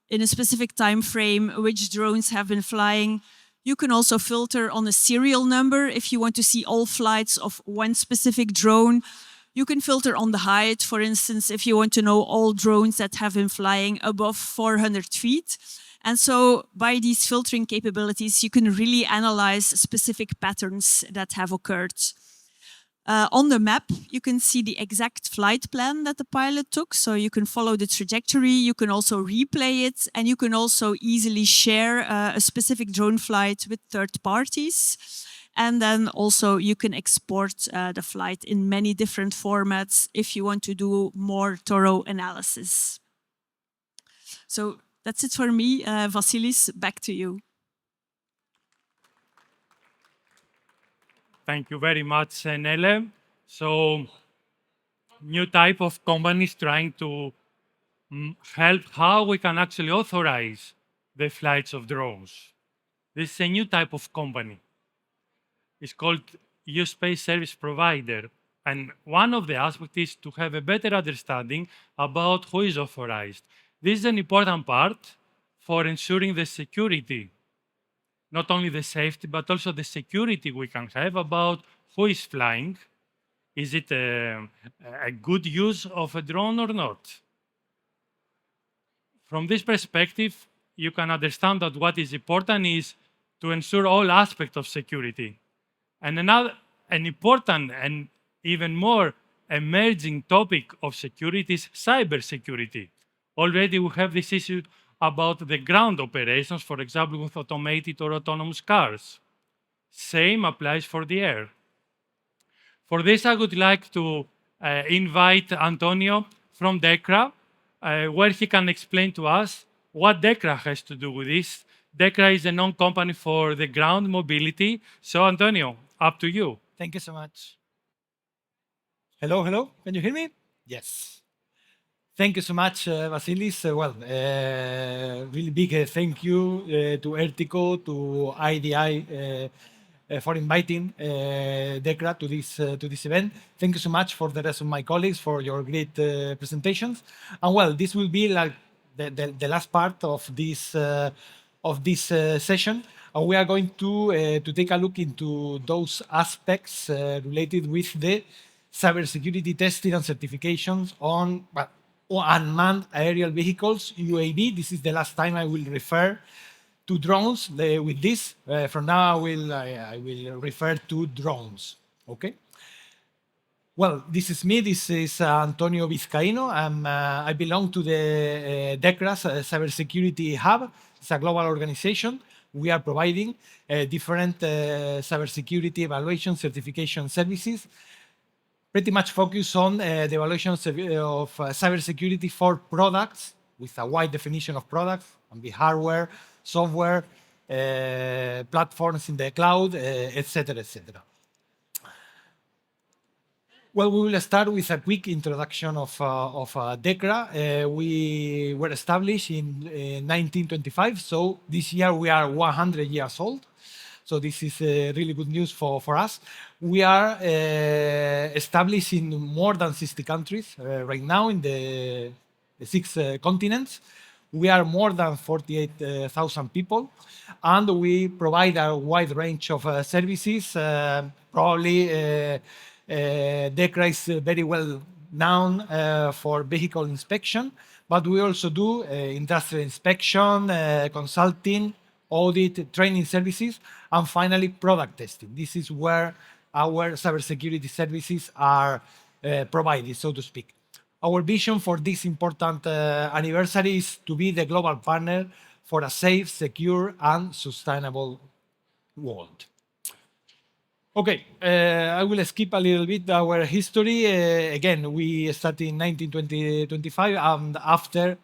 Speaker 6: in a specific time frame which drones have been flying, you can also filter on a serial number. If you want to see all flights of one specific drone, you can filter on the height. For instance, if you want to know all drones that have been flying above 400 feet. And so by these filtering capabilities, you can really analyze specific patterns that have occurred. On the map, you can see the exact flight plan that the pilot took. So you can follow the trajectory, you can also replay it, and you can also easily share a specific drone flight with third parties. And then also you can export the flight in many different formats if you want to do more thorough analysis. So that's it for me. Vasilis, back to you.
Speaker 1: Thank you very much, Nele. So, new type of companies trying to help how we can actually authorize the flights of drones. This is a new type of company. It's called U-Space Service Provider. And one of the aspects is to have a better understanding about who is authorized. This is an important part for ensuring the security, not only the safety, but also the security we can have about who is flying. Is it a good use of a drone or not? From this perspective, you can understand that what is important is to ensure all aspects of security. And an important and even more emerging topic of security is cybersecurity. Already we have this issue about the ground operations, for example, with automated or autonomous cars. Same applies for the air. For this, I would like to invite Antonio from DECRA, where he can explain to us what DECRA has to do with this DECRA is a known company for the ground mobility. So Antonio, up to you.
Speaker 7: Thank you so much. Hello, hello. Can you hear me? Yes. Thank you so much, Vasilis. Really big thank you to Ertico, to IDI for inviting DECRA to this event. Thank you so much for the rest of my colleagues for your great presentations. And well, this will be like the last part of this session. And we are going to take a look into those aspects related with the cybersecurity testing and certifications on unmanned aerial vehicles, UAV. This is the last time I will refer to drones with this. From now, I will refer to drones. Okay. Well, this is me. This is Antonio Vizcaino. I belong to the DECRA Cybersecurity Hub. It's a global organization. We are providing different cybersecurity evaluation certification services, pretty much focus on the evaluation of cybersecurity for products with a wide definition of products, and be hardware, software, platforms in the cloud, etc., etc. Well, we will start with a quick introduction of DECRA. We were established in 1925, so this year we are 100 years old. So this is really good news for us. We are established in more than 60 countries right now in the 6 continents. We are more than 48,000 people, and we provide a wide range of services. Probably DECRA is very well known for vehicle inspection, but we also do industrial inspection, consulting, audit, training services, and finally product testing. This is where our cybersecurity services are provided, so to speak. Our vision for this important anniversary is to be the global partner for a safe, secure, and sustainable world. Okay, I will skip a little bit our history. Again, we started in 1925, and after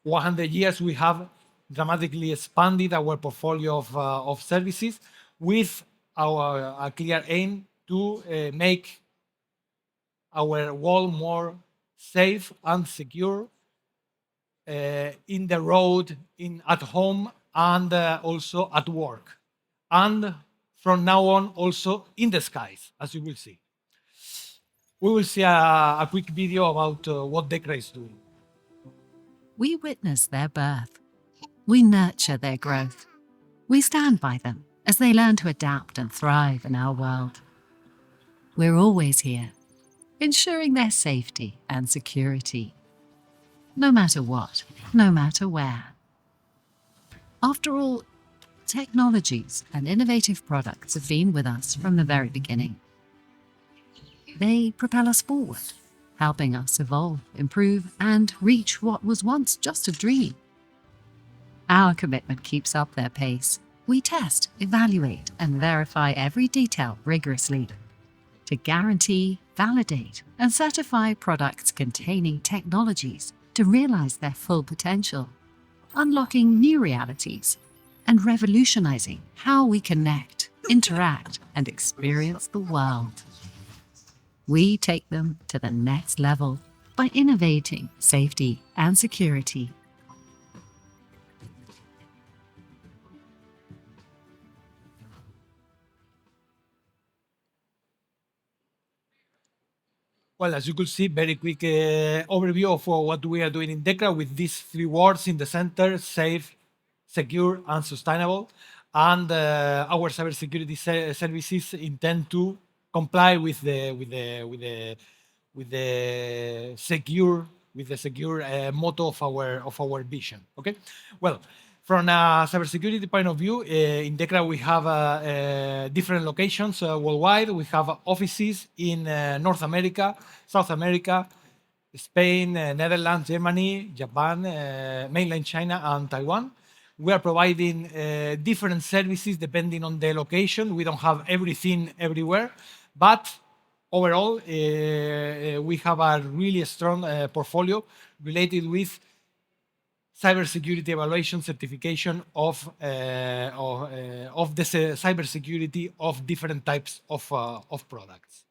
Speaker 7: 100 years, we have dramatically expanded our portfolio of services with our clear aim to make our world more safe and secure in the road, at home, and also at work. And from now on, also in the skies, as you will see. We will see a quick video about what DECRA is doing.
Speaker 8: We witness their birth. We nurture their growth. We stand by them as they learn to adapt and thrive in our world. We're always here, ensuring their safety and security, no matter what, no matter where. After all, technologies and innovative products have been with us from the very beginning. They propel us forward, helping us evolve, improve, and reach what was once just a dream. Our commitment keeps up their pace. We test, evaluate, and verify every detail rigorously to guarantee, validate, and certify products containing technologies to realize their full potential, unlocking new realities and revolutionizing how we connect, interact, and experience the world. We take them to the next level by innovating safety and security.
Speaker 7: Well, as you could see, very quick overview of what we are doing in DECRA with these 3 words in the center: safe, secure, and sustainable. And our cybersecurity services intend to comply with the secure motto of our vision. Okay. Well, from a cybersecurity point of view, in DECRA we have different locations worldwide. We have offices in North America, South America, Spain, Netherlands, Germany, Japan, mainland China, and Taiwan. We are providing different services depending on the location. We don't have everything everywhere, but overall, we have a really strong portfolio related with cybersecurity evaluation certification of the cybersecurity of different types of products.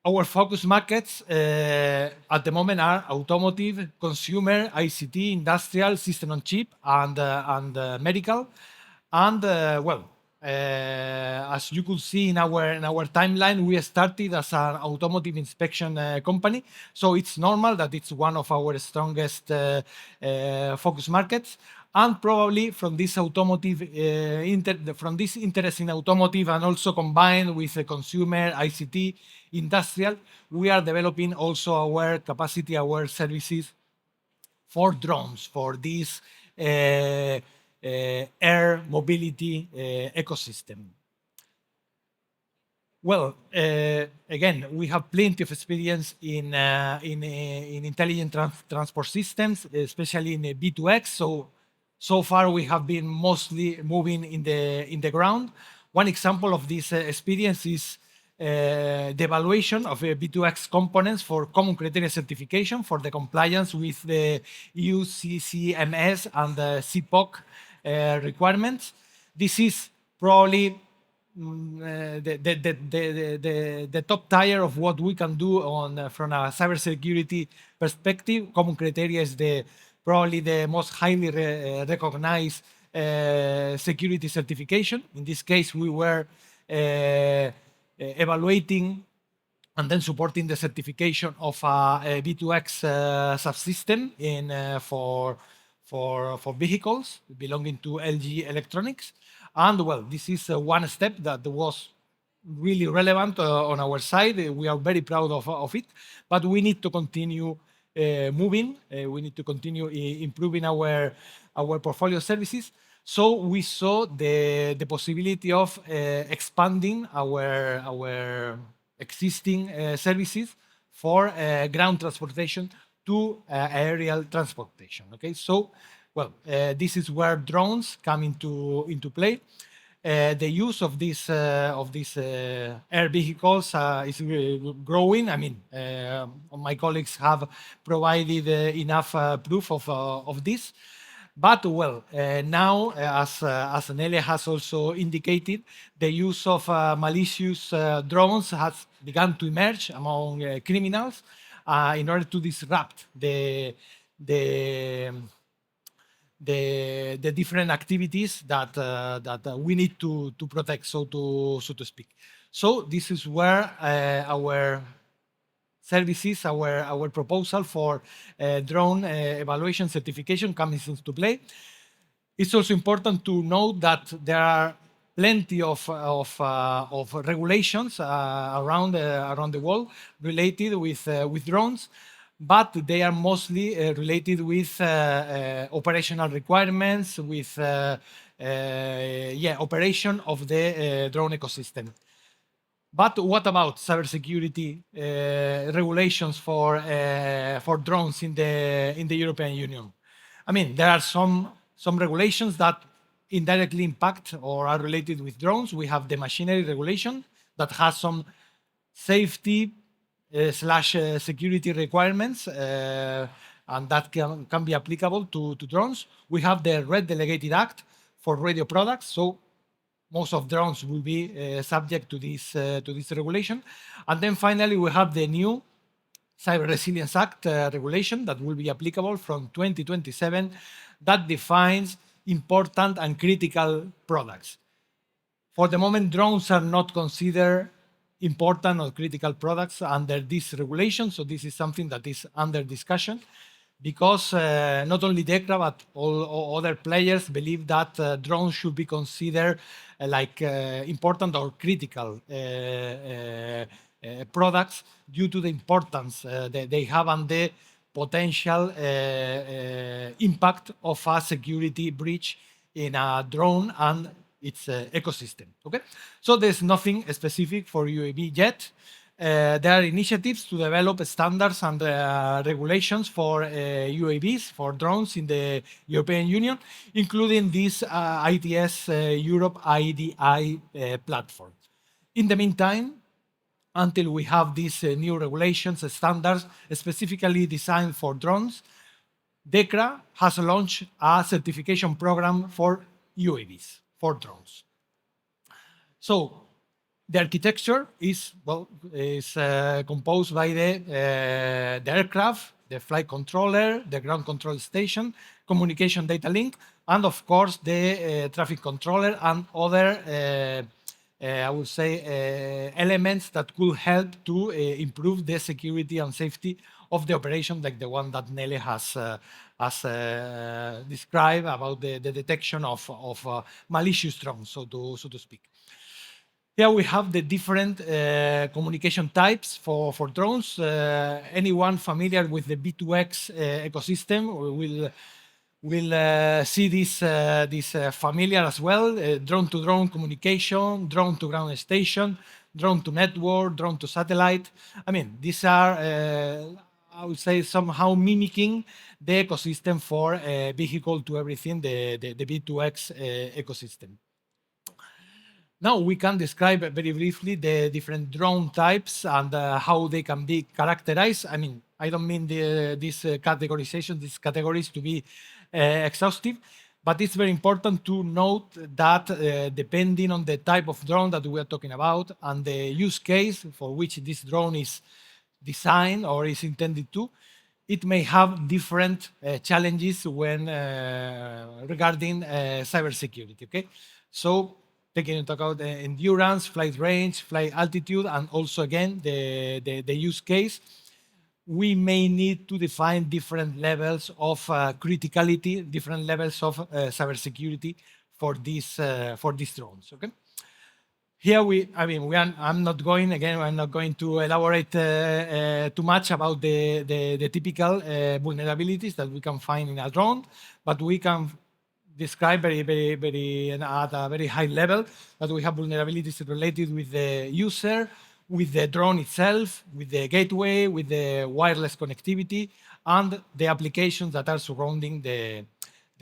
Speaker 7: Our focus markets at the moment are automotive, consumer, ICT, industrial, system on chip, and medical. And well, as you could see in our timeline, we started as an automotive inspection company, so it's normal that it's one of our strongest focus markets. And probably from this automotive from this interest in automotive, and also combined with the consumer, ICT, industrial, we are developing also our capacity, our services for drones, for this air mobility ecosystem. Well, again, we have plenty of experience in intelligent transport systems, especially in B2X. So far we have been mostly moving in the ground. One example of this experience is the evaluation of B2X components for common criteria certification for the compliance with the EU CCMS and the CPOC requirements. This is probably the top tier of what we can do from a cybersecurity perspective. Common criteria is probably the most highly recognized security certification. In this case, we were evaluating and then supporting the certification of a B2X subsystem for vehicles belonging to LG Electronics. And well, this is one step that was really relevant on our side. We are very proud of it, but we need to continue moving. We need to continue improving our portfolio services. So we saw the possibility of expanding our existing services for ground transportation to aerial transportation. Okay, so well, this is where drones come into play. The use of these air vehicles is growing. I mean, my colleagues have provided enough proof of this. But well, now, as Nele has also indicated, the use of malicious drones has begun to emerge among criminals in order to disrupt the different activities that we need to protect, so to speak. So this is where our services, our proposal for drone evaluation certification comes into play. It's also important to note that there are plenty of regulations around the world related with drones, but they are mostly related with operational requirements, with operation of the drone ecosystem. But what about cybersecurity regulations for drones in the European Union? I mean, there are some regulations that indirectly impact or are related with drones. We have the machinery regulation that has some safety slash security requirements, and that can be applicable to drones. We have the Red Delegated Act for radio products, so most of drones will be subject to this regulation. And then finally, we have the new Cyber Resilience Act regulation that will be applicable from 2027 that defines important and critical products. For the moment, drones are not considered important or critical products under this regulation, so this is something that is under discussion, because not only DECRA, but all other players believe that drones should be considered like important or critical products due to the importance that they have and the potential impact of a security breach in a drone and its ecosystem. Okay, so there's nothing specific for UAV yet. There are initiatives to develop standards and regulations for UAVs, for drones in the European Union, including this ITS Europe IDI platform. In the meantime, until we have these new regulations, standards specifically designed for drones, DECRA has launched a certification program for UAVs, for drones. So the architecture is composed by the aircraft, the flight controller, the ground control station, communication data link, and of course the traffic controller and other I would say elements that could help to improve the security and safety of the operation, like the one that Nele has described about the detection of malicious drones, so to speak. Here we have the different communication types for drones. Anyone familiar with the V2X ecosystem will see this familiar as well. Drone-to-drone communication, drone-to-ground station, drone-to-network, drone-to-satellite. I mean, these are, I would say, somehow mimicking the ecosystem for vehicle-to-everything, the V2X ecosystem. Now we can describe very briefly the different drone types and how they can be characterized. I mean, I don't mean these categorization, these categories to be exhaustive, but it's very important to note that depending on the type of drone that we are talking about and the use case for which this drone is designed or is intended to, it may have different challenges when regarding cybersecurity. Okay, so taking into account the endurance, flight range, flight altitude, and also again the use case, we may need to define different levels of criticality, different levels of cybersecurity for these drones. Okay. Here I'm not going to elaborate too much about the typical vulnerabilities that we can find in a drone, but we can describe at a very high level that we have vulnerabilities related with the user, with the drone itself, with the gateway, with the wireless connectivity, and the applications that are surrounding the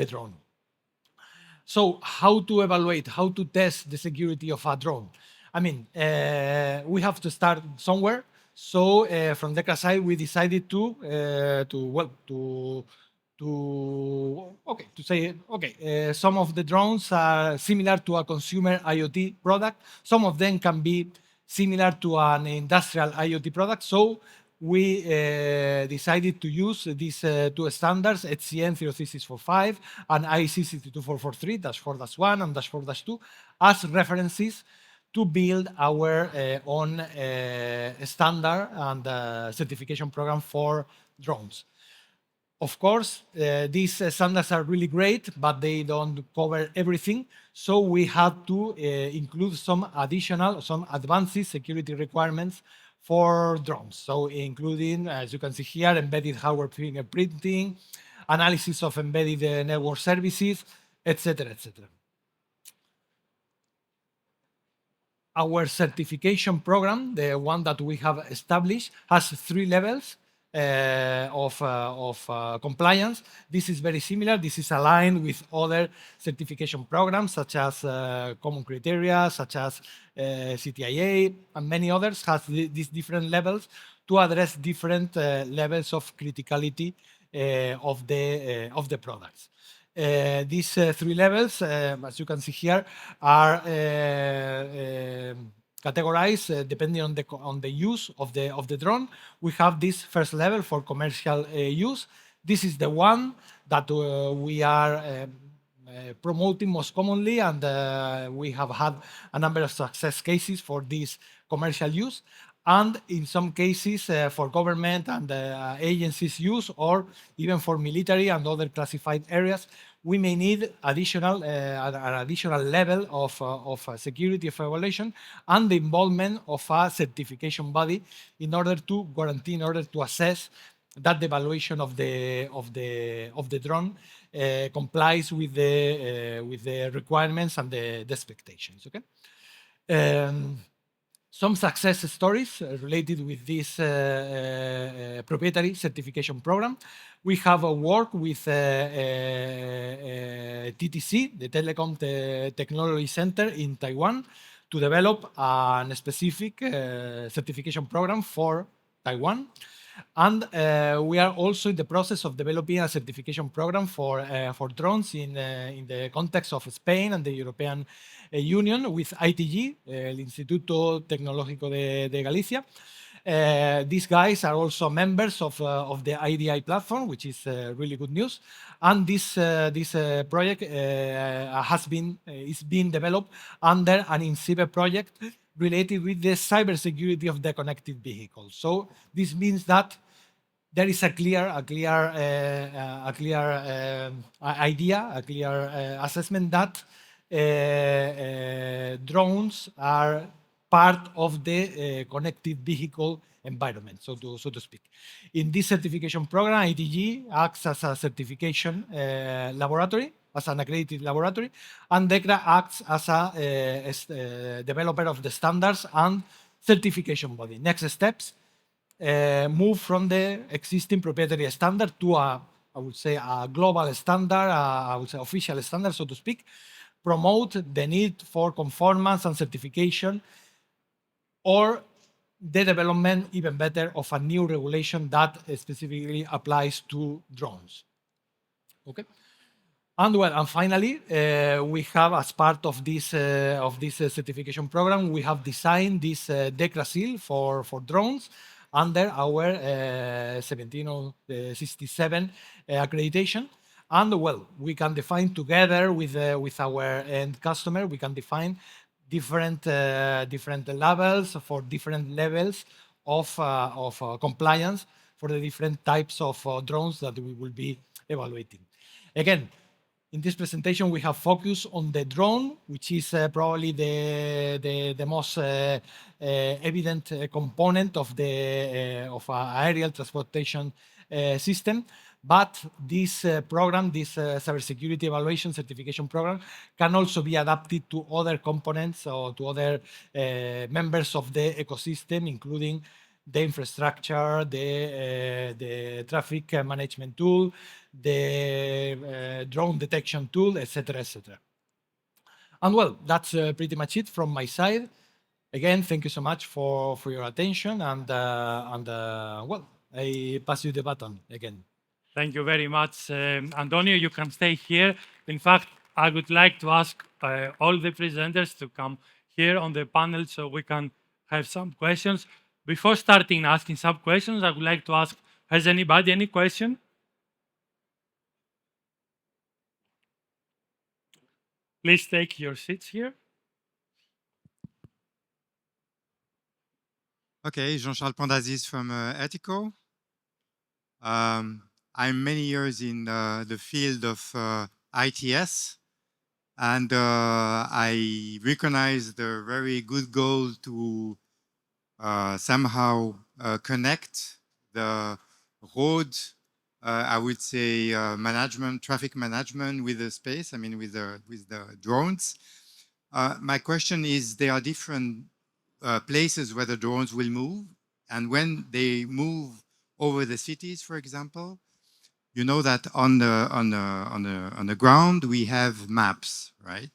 Speaker 7: drone. So how to evaluate, how to test the security of a drone? I mean, we have to start somewhere. So from DECRA side, we decided some of the drones are similar to a consumer IoT product. Some of them can be similar to an industrial IoT product. So we decided to use these two standards, HCN 03645 and IEC 62443, -4-1 and -4-2, as references to build our own standard and certification program for drones. Of course, these standards are really great, but they don't cover everything. So we had to include some advanced security requirements for drones. So including, as you can see here, embedded hardware fingerprinting, analysis of embedded network services, etc., etc. Our certification program, the one that we have established, has 3 levels of compliance. This is very similar. This is aligned with other certification programs, such as common criteria, such as CTIA, and many others has these different levels to address different levels of criticality of the products. These 3 levels, as you can see here, are categorized depending on the use of the drone. We have this first level for commercial use. This is the one that we are promoting most commonly, and we have had a number of success cases for this commercial use. And in some cases for government and agencies use, or even for military and other classified areas, we may need an additional level of security of evaluation and the involvement of a certification body in order to guarantee, in order to assess that the evaluation of the drone complies with the requirements and the expectations. Okay. Some success stories related with this proprietary certification program. We have worked with TTC, the Telecom Technology Center in Taiwan, to develop a specific certification program for Taiwan. And we are also in the process of developing a certification program for drones in the context of Spain and the European Union with ITG, el Instituto Tecnológico de Galicia. These guys are also members of the IDI platform, which is really good news. And this project is being developed under an INCIBE project related with the cybersecurity of the connected vehicle. So this means that there is a clear idea, a clear assessment that drones are part of the connected vehicle environment, so to speak. In this certification program, ITG acts as a certification laboratory, as an accredited laboratory, and DECRA acts as a developer of the standards and certification body. Next steps, move from the existing proprietary standard to I would say, a global standard, I would say official standard, so to speak, promote the need for conformance and certification, or the development, even better, of a new regulation that specifically applies to drones. Okay. And finally, we have, as part of this certification program, we have designed this DECRA seal for drones under our 17067 accreditation. And we can define together with our end customer, we can define different levels for different levels of compliance for the different types of drones that we will be evaluating. Again, in this presentation, we have focused on the drone, which is probably the most evident component of aerial transportation system. But this program, this cybersecurity evaluation certification program, can also be adapted to other components or to other members of the ecosystem, including the infrastructure, the traffic management tool, the drone detection tool, etc., etc. And that's pretty much it from my side. Again, thank you so much for your attention, and I pass you the baton again.
Speaker 1: Thank you very much, Antonio. You can stay here. In fact, I would like to ask all the presenters to come here on the panel so we can have some questions. Before starting asking some questions, I would like to ask, has anybody any question? Please take your seats here.
Speaker 9: Okay, Jean-Charles Pandaziz from Ethico. I'm many years in the field of ITS, and I recognize the very good goal to somehow connect the road, I would say, management, traffic management with the space. I mean, with the drones. My question is: there are different places where the drones will move, and when they move over the cities, for example, you know that on the ground we have maps, right?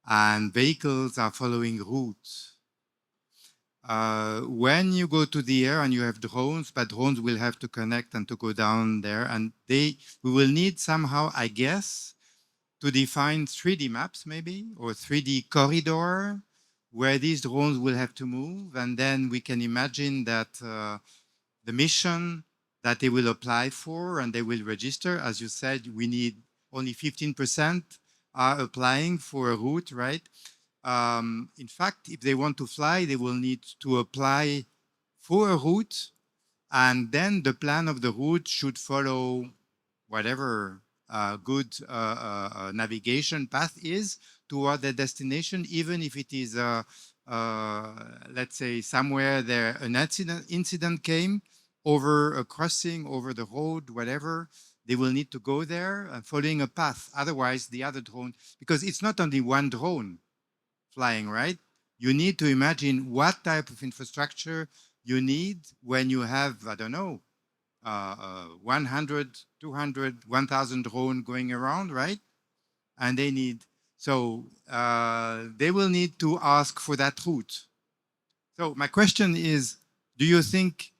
Speaker 9: And vehicles are following routes. When you go to the air and you have drones, but drones will have to connect and to go down there, and we will need somehow, I guess, to define 3D maps maybe, or 3D corridor where these drones will have to move, and then we can imagine that the mission that they will apply for and they will register, as you said, we need only 15% are applying for a route, right? In fact, if they want to fly, they will need to apply for a route, and then the plan of the route should follow whatever good navigation path is toward the destination, even if it is, let's say, somewhere there an incident came over a crossing, over the road, whatever. They will need to go there following a path. Otherwise, the other drone, because it's not only one drone flying, right? You need to imagine what type of infrastructure you need when you have, I don't know, 100, 200, 1,000 drones going around, right? And they need, so they will need to ask for that route. So my question is, do you think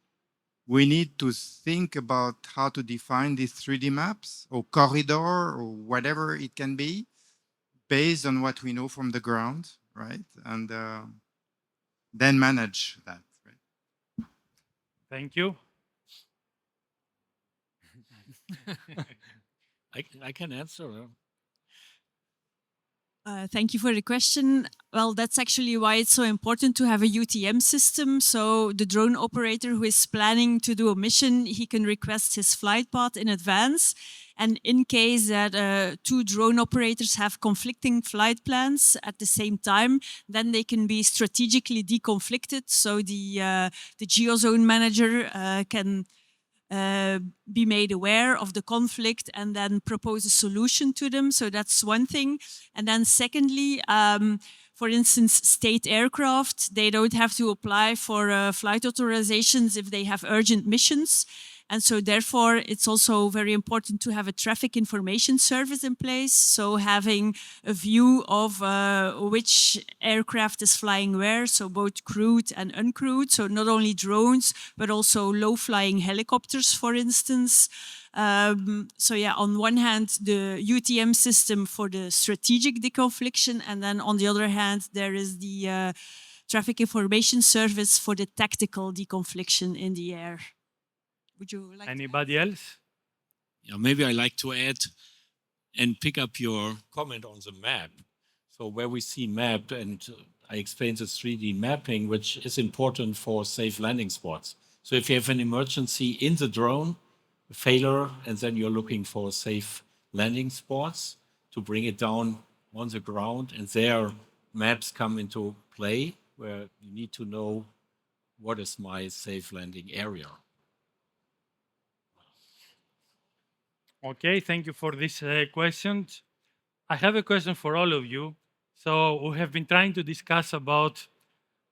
Speaker 9: we need to think about how to define these 3D maps or corridor or whatever it can be based on what we know from the ground, right? And then manage that. Right?
Speaker 1: Thank you.
Speaker 2: I can answer.
Speaker 6: Thank you for the question. Well, that's actually why it's so important to have a UTM system. So the drone operator who is planning to do a mission, he can request his flight path in advance. And in case that two drone operators have conflicting flight plans at the same time, then they can be strategically deconflicted. So the geozone manager can be made aware of the conflict and then propose a solution to them. So that's one thing. And then secondly, for instance, state aircraft, they don't have to apply for flight authorizations if they have urgent missions. And so therefore, it's also very important to have a traffic information service in place. So having a view of which aircraft is flying where, so both crewed and uncrewed. So not only drones, but also low-flying helicopters, for instance. So yeah, on one hand, the UTM system for the strategic deconfliction, and then on the other hand, there is the traffic information service for the tactical deconfliction in the air. Would you like
Speaker 1: Anybody else?
Speaker 2: Yeah, maybe I like to add and pick up your comment on the map. So where we see map, and I explained the 3D mapping, which is important for safe landing spots. So if you have an emergency in the drone, a failure, and then you're looking for safe landing spots to bring it down on the ground, and there maps come into play where you need to know what is my safe landing area.
Speaker 1: Okay, thank you for this question. I have a question for all of you. So we have been trying to discuss about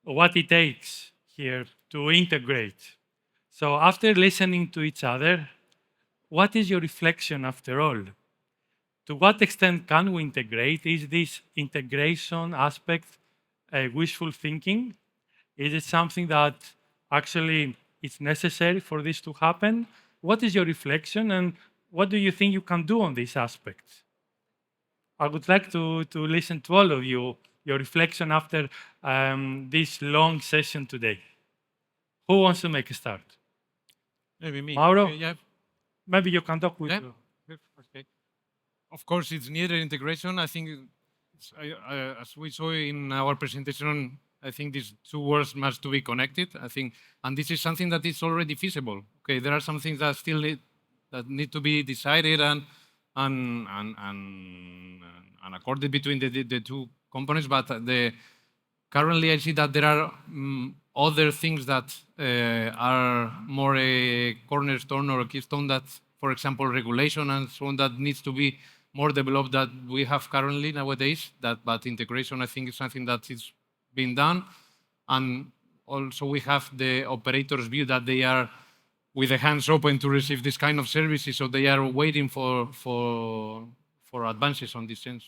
Speaker 1: what it takes here to integrate. So after listening to each other, what is your reflection after all? To what extent can we integrate? Is this integration aspect wishful thinking? Is it something that actually is necessary for this to happen? What is your reflection and what do you think you can do on this aspect? I would like to listen to all of you, your reflection after this long session today. Who wants to make a start?
Speaker 5: Maybe me.
Speaker 1: Mauro?
Speaker 5: Yeah.
Speaker 1: Maybe you can talk with
Speaker 5: Yeah. Okay. Of course, it's needed integration. I think, as we saw in our presentation, I think these two worlds must to be connected. I think, and this is something that is already feasible. Okay, there are some things that still need to be decided and accorded between the two components. But currently, I see that there are other things that are more a cornerstone or a keystone that, for example, regulation and so on, that needs to be more developed that we have currently nowadays. But integration, I think, is something that is being done. And also we have the operators' view that they are with the hands open to receive this kind of services, so they are waiting for advances on this sense.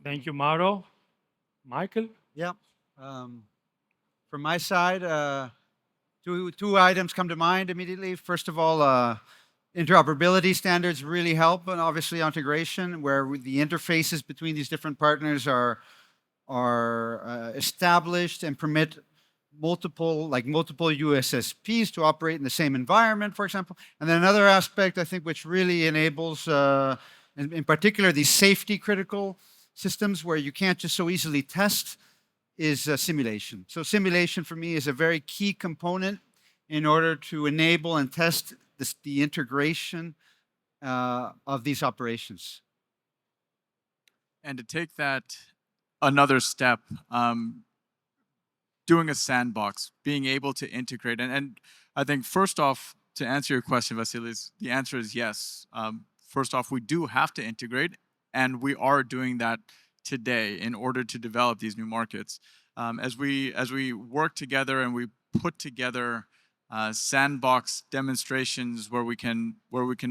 Speaker 1: Thank you, Mauro. Michael?
Speaker 4: Yeah. From my side, two items come to mind immediately. First of all, interoperability standards really help, and obviously integration, where the interfaces between these different partners are established and permit multiple USSPs to operate in the same environment, for example. And then another aspect, I think, which really enables, in particular, these safety critical systems where you can't just so easily test, is simulation. So simulation for me is a very key component in order to enable and test the integration of these operations.
Speaker 3: And to take that another step, doing a sandbox, being able to integrate. And I think first off, to answer your question, Vasilis, the answer is yes. First off, we do have to integrate, and we are doing that today in order to develop these new markets. As we work together and we put together sandbox demonstrations where we can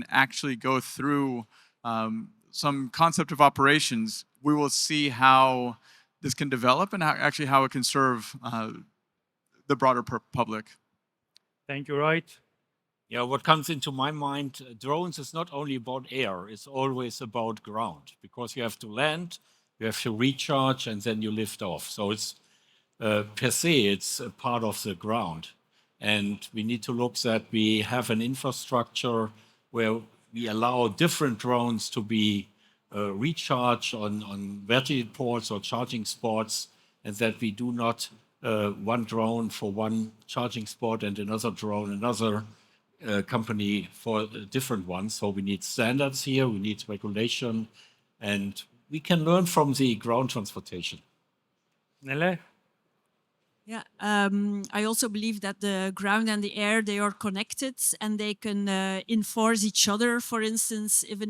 Speaker 3: actually go through some concept of operations, we will see how this can develop and how it can serve the broader public.
Speaker 1: Thank you, Roy.
Speaker 2: Yeah, what comes into my mind, drones is not only about air, it's always about ground because you have to land, you have to recharge, and then you lift off. So it's per se, it's a part of the ground. And we need to look that we have an infrastructure where we allow different drones to be recharged on vertiports or charging spots, and that we do not one drone for one charging spot and another drone, another company for a different ones. So we need standards here, we need regulation, and we can learn from the ground transportation.
Speaker 1: Nele?
Speaker 6: Yeah, I also believe that the ground and the air, they are connected and they can enforce each other. For instance, if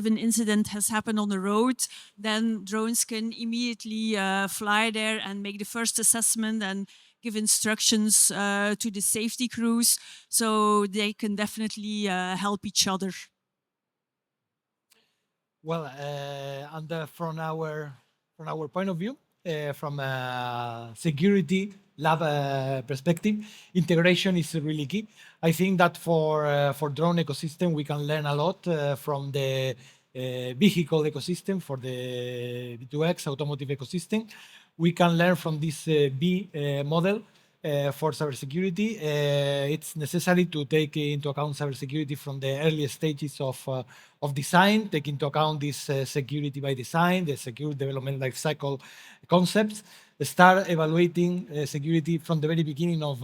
Speaker 6: an incident has happened on the road, then drones can immediately fly there and make the first assessment and give instructions to the safety crews. So they can definitely help each other.
Speaker 7: Well, and from our point of view, from a security lab perspective, integration is really key. I think that for drone ecosystem, we can learn a lot from the vehicle ecosystem, for the V2X automotive ecosystem. We can learn from this B model for cybersecurity. It's necessary to take into account cybersecurity from the earliest stages of design, take into account this security by design, the secure development lifecycle concepts, start evaluating security from the very beginning of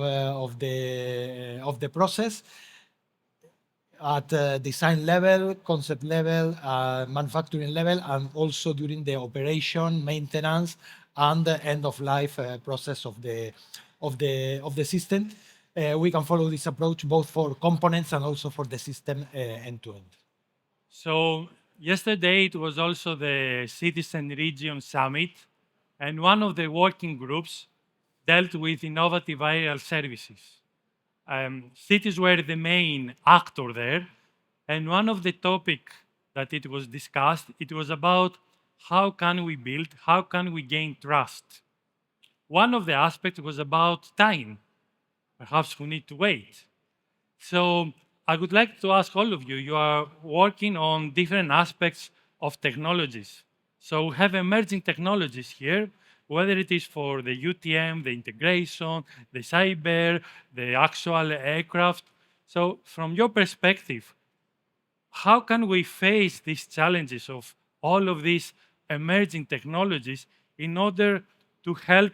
Speaker 7: the process at design level, concept level, manufacturing level, and also during the operation, maintenance, and the end of life process of the system. We can follow this approach both for components and also for the system end to end.
Speaker 1: So yesterday it was also the Cities and Region Summit, and one of the working groups dealt with innovative aerial services. Cities were the main actor there, and one of the topic that it was discussed, it was about how can we build, how can we gain trust. One of the aspects was about time. Perhaps we need to wait. So I would like to ask all of you, you are working on different aspects of technologies. So we have emerging technologies here, whether it is for the UTM, the integration, the cyber, the actual aircraft. So from your perspective, how can we face these challenges of all of these emerging technologies in order to help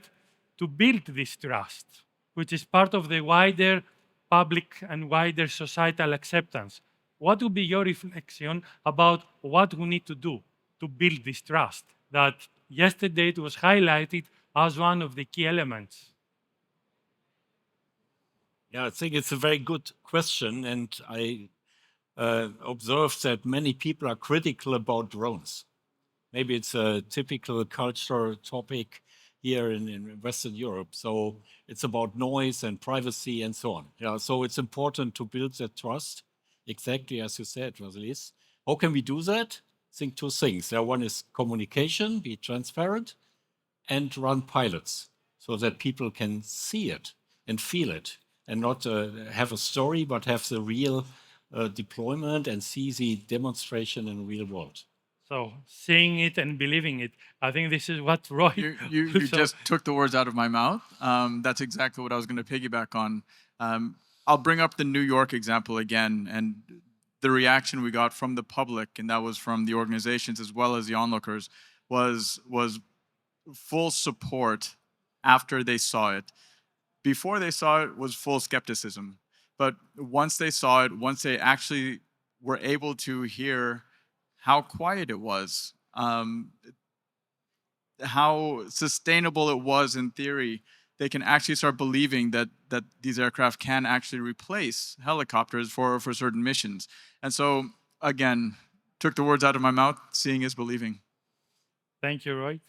Speaker 1: to build this trust, which is part of the wider public and wider societal acceptance? What would be your reflection about what we need to do to build this trust that yesterday it was highlighted as one of the key elements?
Speaker 2: Yeah, I think it's a very good question, and I observed that many people are critical about drones. Maybe it's a typical cultural topic here in Western Europe. So it's about noise and privacy and so on. Yeah, so it's important to build that trust, exactly as you said, Vasilis. How can we do that? I think two things. One is communication, be transparent, and run pilots so that people can see it and feel it and not have a story, but have the real deployment and see the demonstration in the real world.
Speaker 1: So seeing it and believing it, I think this is what Roy.
Speaker 3: You just took the words out of my mouth. That's exactly what I was going to piggyback on. I'll bring up the New York example again, and the reaction we got from the public, and that was from the organizations as well as the onlookers, was full support after they saw it. Before they saw it was full skepticism. But once they saw it, once they actually were able to hear how quiet it was, how sustainable it was in theory, they can actually start believing that these aircraft can actually replace helicopters for certain missions. And so, again, took the words out of my mouth, seeing is believing.
Speaker 1: Thank you, Roy.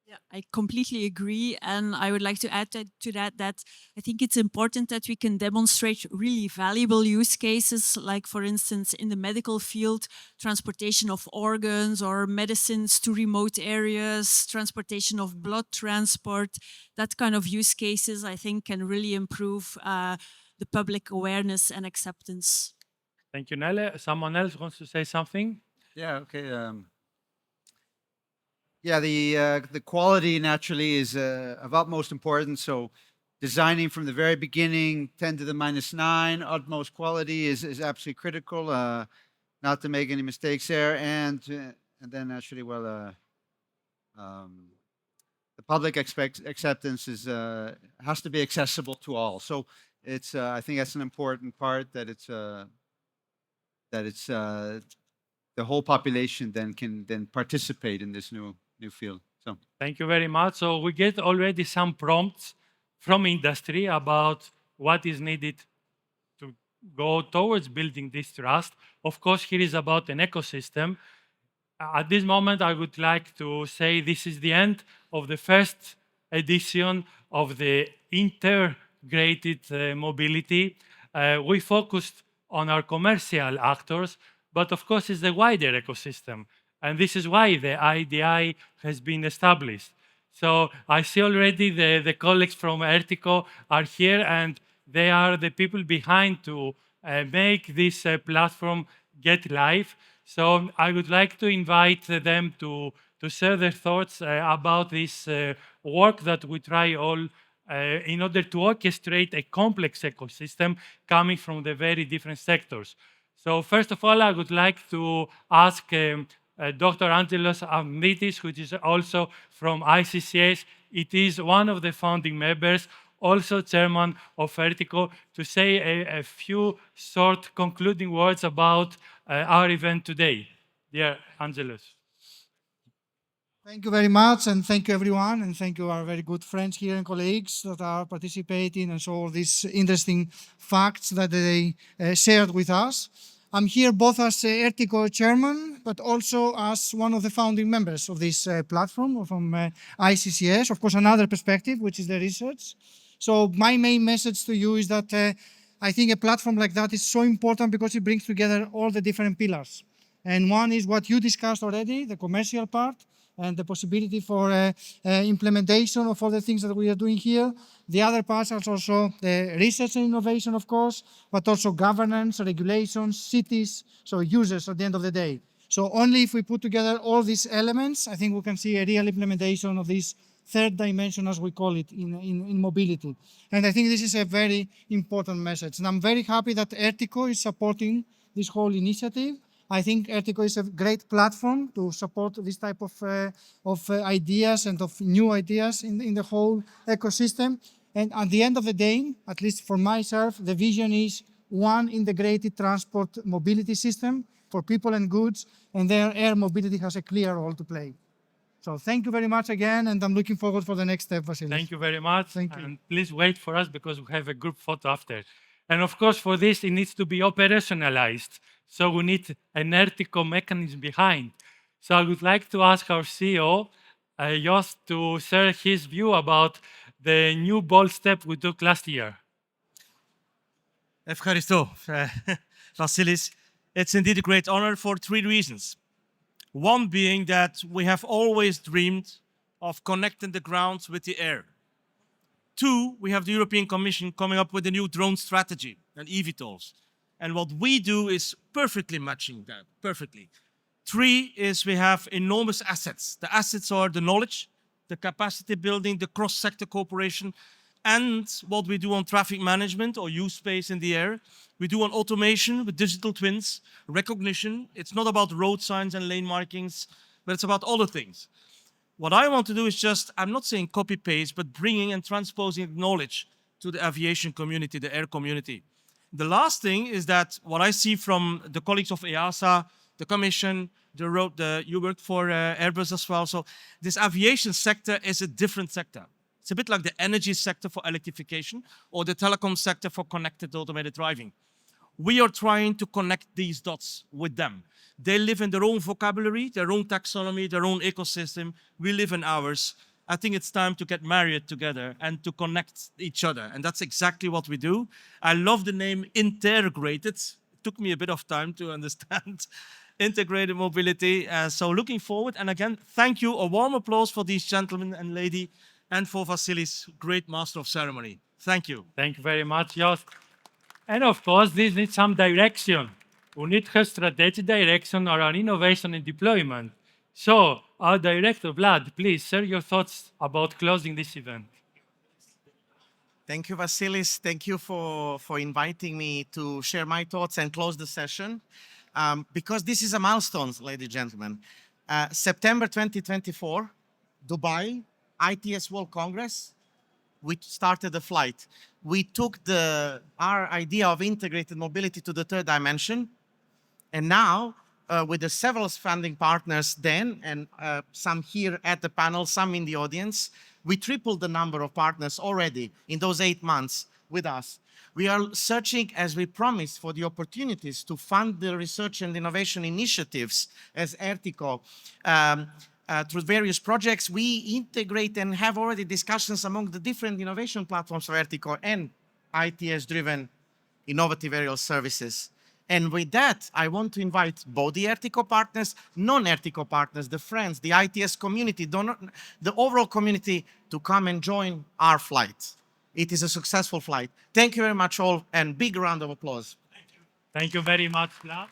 Speaker 6: Yeah, I completely agree. And I would like to add to that I think it's important that we can demonstrate really valuable use cases, like, for instance, in the medical field, transportation of organs or medicines to remote areas, transportation of blood transport. That kind of use cases, I think, can really improve the public awareness and acceptance.
Speaker 1: Thank you, Nelle. Someone else wants to say something?
Speaker 4: Yeah, okay. Yeah, the quality naturally is of utmost importance. So designing from the very beginning, 10 to the -9, utmost quality is absolutely critical, not to make any mistakes there. And then naturally, well, the public acceptance is has to be accessible to all. So it's I think that's an important part, that it's the whole population then can then participate in this new field. So
Speaker 1: Thank you very much. So we get already some prompts from industry about what is needed to go towards building this trust. Of course, here is about an ecosystem. At this moment, I would like to say this is the end of the first edition of the IntAIRgrated mobility. We focused on our commercial actors, but of course, it's a wider ecosystem. And this is why the IDI has been established. So I see already the colleagues from Ertico are here, and they are the people behind to make this platform get live. So I would like to invite them to share their thoughts about this work that we try all in order to orchestrate a complex ecosystem coming from the very different sectors. So first of all, I would like to ask Dr. Angelos Avnitis, which is also from ICCS. It is one of the founding members, also chairman of Ertico, to say a few short concluding words about our event today. Dear Angelos.
Speaker 10: Thank you very much, and thank you everyone, and thank you our very good friends here and colleagues that are participating and so all these interesting facts that they shared with us. I'm here both as Ertico chairman, but also as one of the founding members of this platform from ICCS. Of course, another perspective, which is the research. So my main message to you is that I think a platform like that is so important because it brings together all the different pillars. And one is what you discussed already, the commercial part, and the possibility for implementation of all the things that we are doing here. The other parts are also the research and innovation, of course, but also governance, regulations, cities, so users at the end of the day. So only if we put together all these elements, I think we can see a real implementation of this third dimension, as we call it, in mobility. And I think this is a very important message. And I'm very happy that Ertico is supporting this whole initiative. I think Ertico is a great platform to support this type of ideas and of new ideas in the whole ecosystem. And at the end of the day, at least for myself, the vision is one integrated transport mobility system for people and goods, and there air mobility has a clear role to play. So thank you very much again, and I'm looking forward for the next step, Vasilis.
Speaker 1: Thank you very much.
Speaker 10: Thank you.
Speaker 1: And please wait for us because we have a group photo after. And of course, for this, it needs to be operationalized. So we need an Ertico mechanism behind. So I would like to ask our CEO, Jos, to share his view about the new bold step we took last year.
Speaker 11: Ευχαριστώ, Vasilis. It's indeed a great honor for three reasons. One being that we have always dreamed of connecting the ground with the air. Two, we have the European Commission coming up with a new drone strategy and eVTOLs. And what we do is perfectly matching that, perfectly. Three is we have enormous assets. The assets are the knowledge, the capacity building, the cross-sector cooperation, and what we do on traffic management or use space in the air. We do on automation with digital twins, recognition. It's not about road signs and lane markings, but it's about other things. What I want to do is just, I'm not saying copy-paste, but bringing and transposing knowledge to the aviation community, the air community. The last thing is that what I see from the colleagues of EASA, the Commission, you worked for Airbus as well. So this aviation sector is a different sector. It's a bit like the energy sector for electrification or the telecom sector for connected automated driving. We are trying to connect these dots with them. They live in their own vocabulary, their own taxonomy, their own ecosystem. We live in ours. I think it's time to get married together and to connect each other. And that's exactly what we do. I love the name IntAIRgrated. It took me a bit of time to understand integrated mobility. So looking forward. And again, thank you. A warm applause for these gentlemen and lady and for Vasilis, great master of ceremony. Thank you.
Speaker 1: Thank you very much, Jos. And of course, this needs some direction. We need a strategy direction or an innovation in deployment. So, our director, Vlad, please share your thoughts about closing this event.
Speaker 12: Thank you, Vasilis. Thank you for inviting me to share my thoughts and close the session. Because this is a milestone, ladies and gentlemen. September 2024, Dubai, ITS World Congress, we started the flight. We took our idea of integrated mobility to the third dimension. And now, with the several funding partners then, and some here at the panel, some in the audience, we tripled the number of partners already in those 8 months with us. We are searching, as we promised, for the opportunities to fund the research and innovation initiatives as Ertico. Through various projects, we integrate and have already discussions among the different innovation platforms of Ertico and ITS-driven innovative aerial services. And with that, I want to invite both the Ertico partners, non-Ertico partners, the friends, the ITS community, the overall community to come and join our flight. It is a successful flight. Thank you very much all, and big round of applause.
Speaker 1: Thank you very much, Vlad.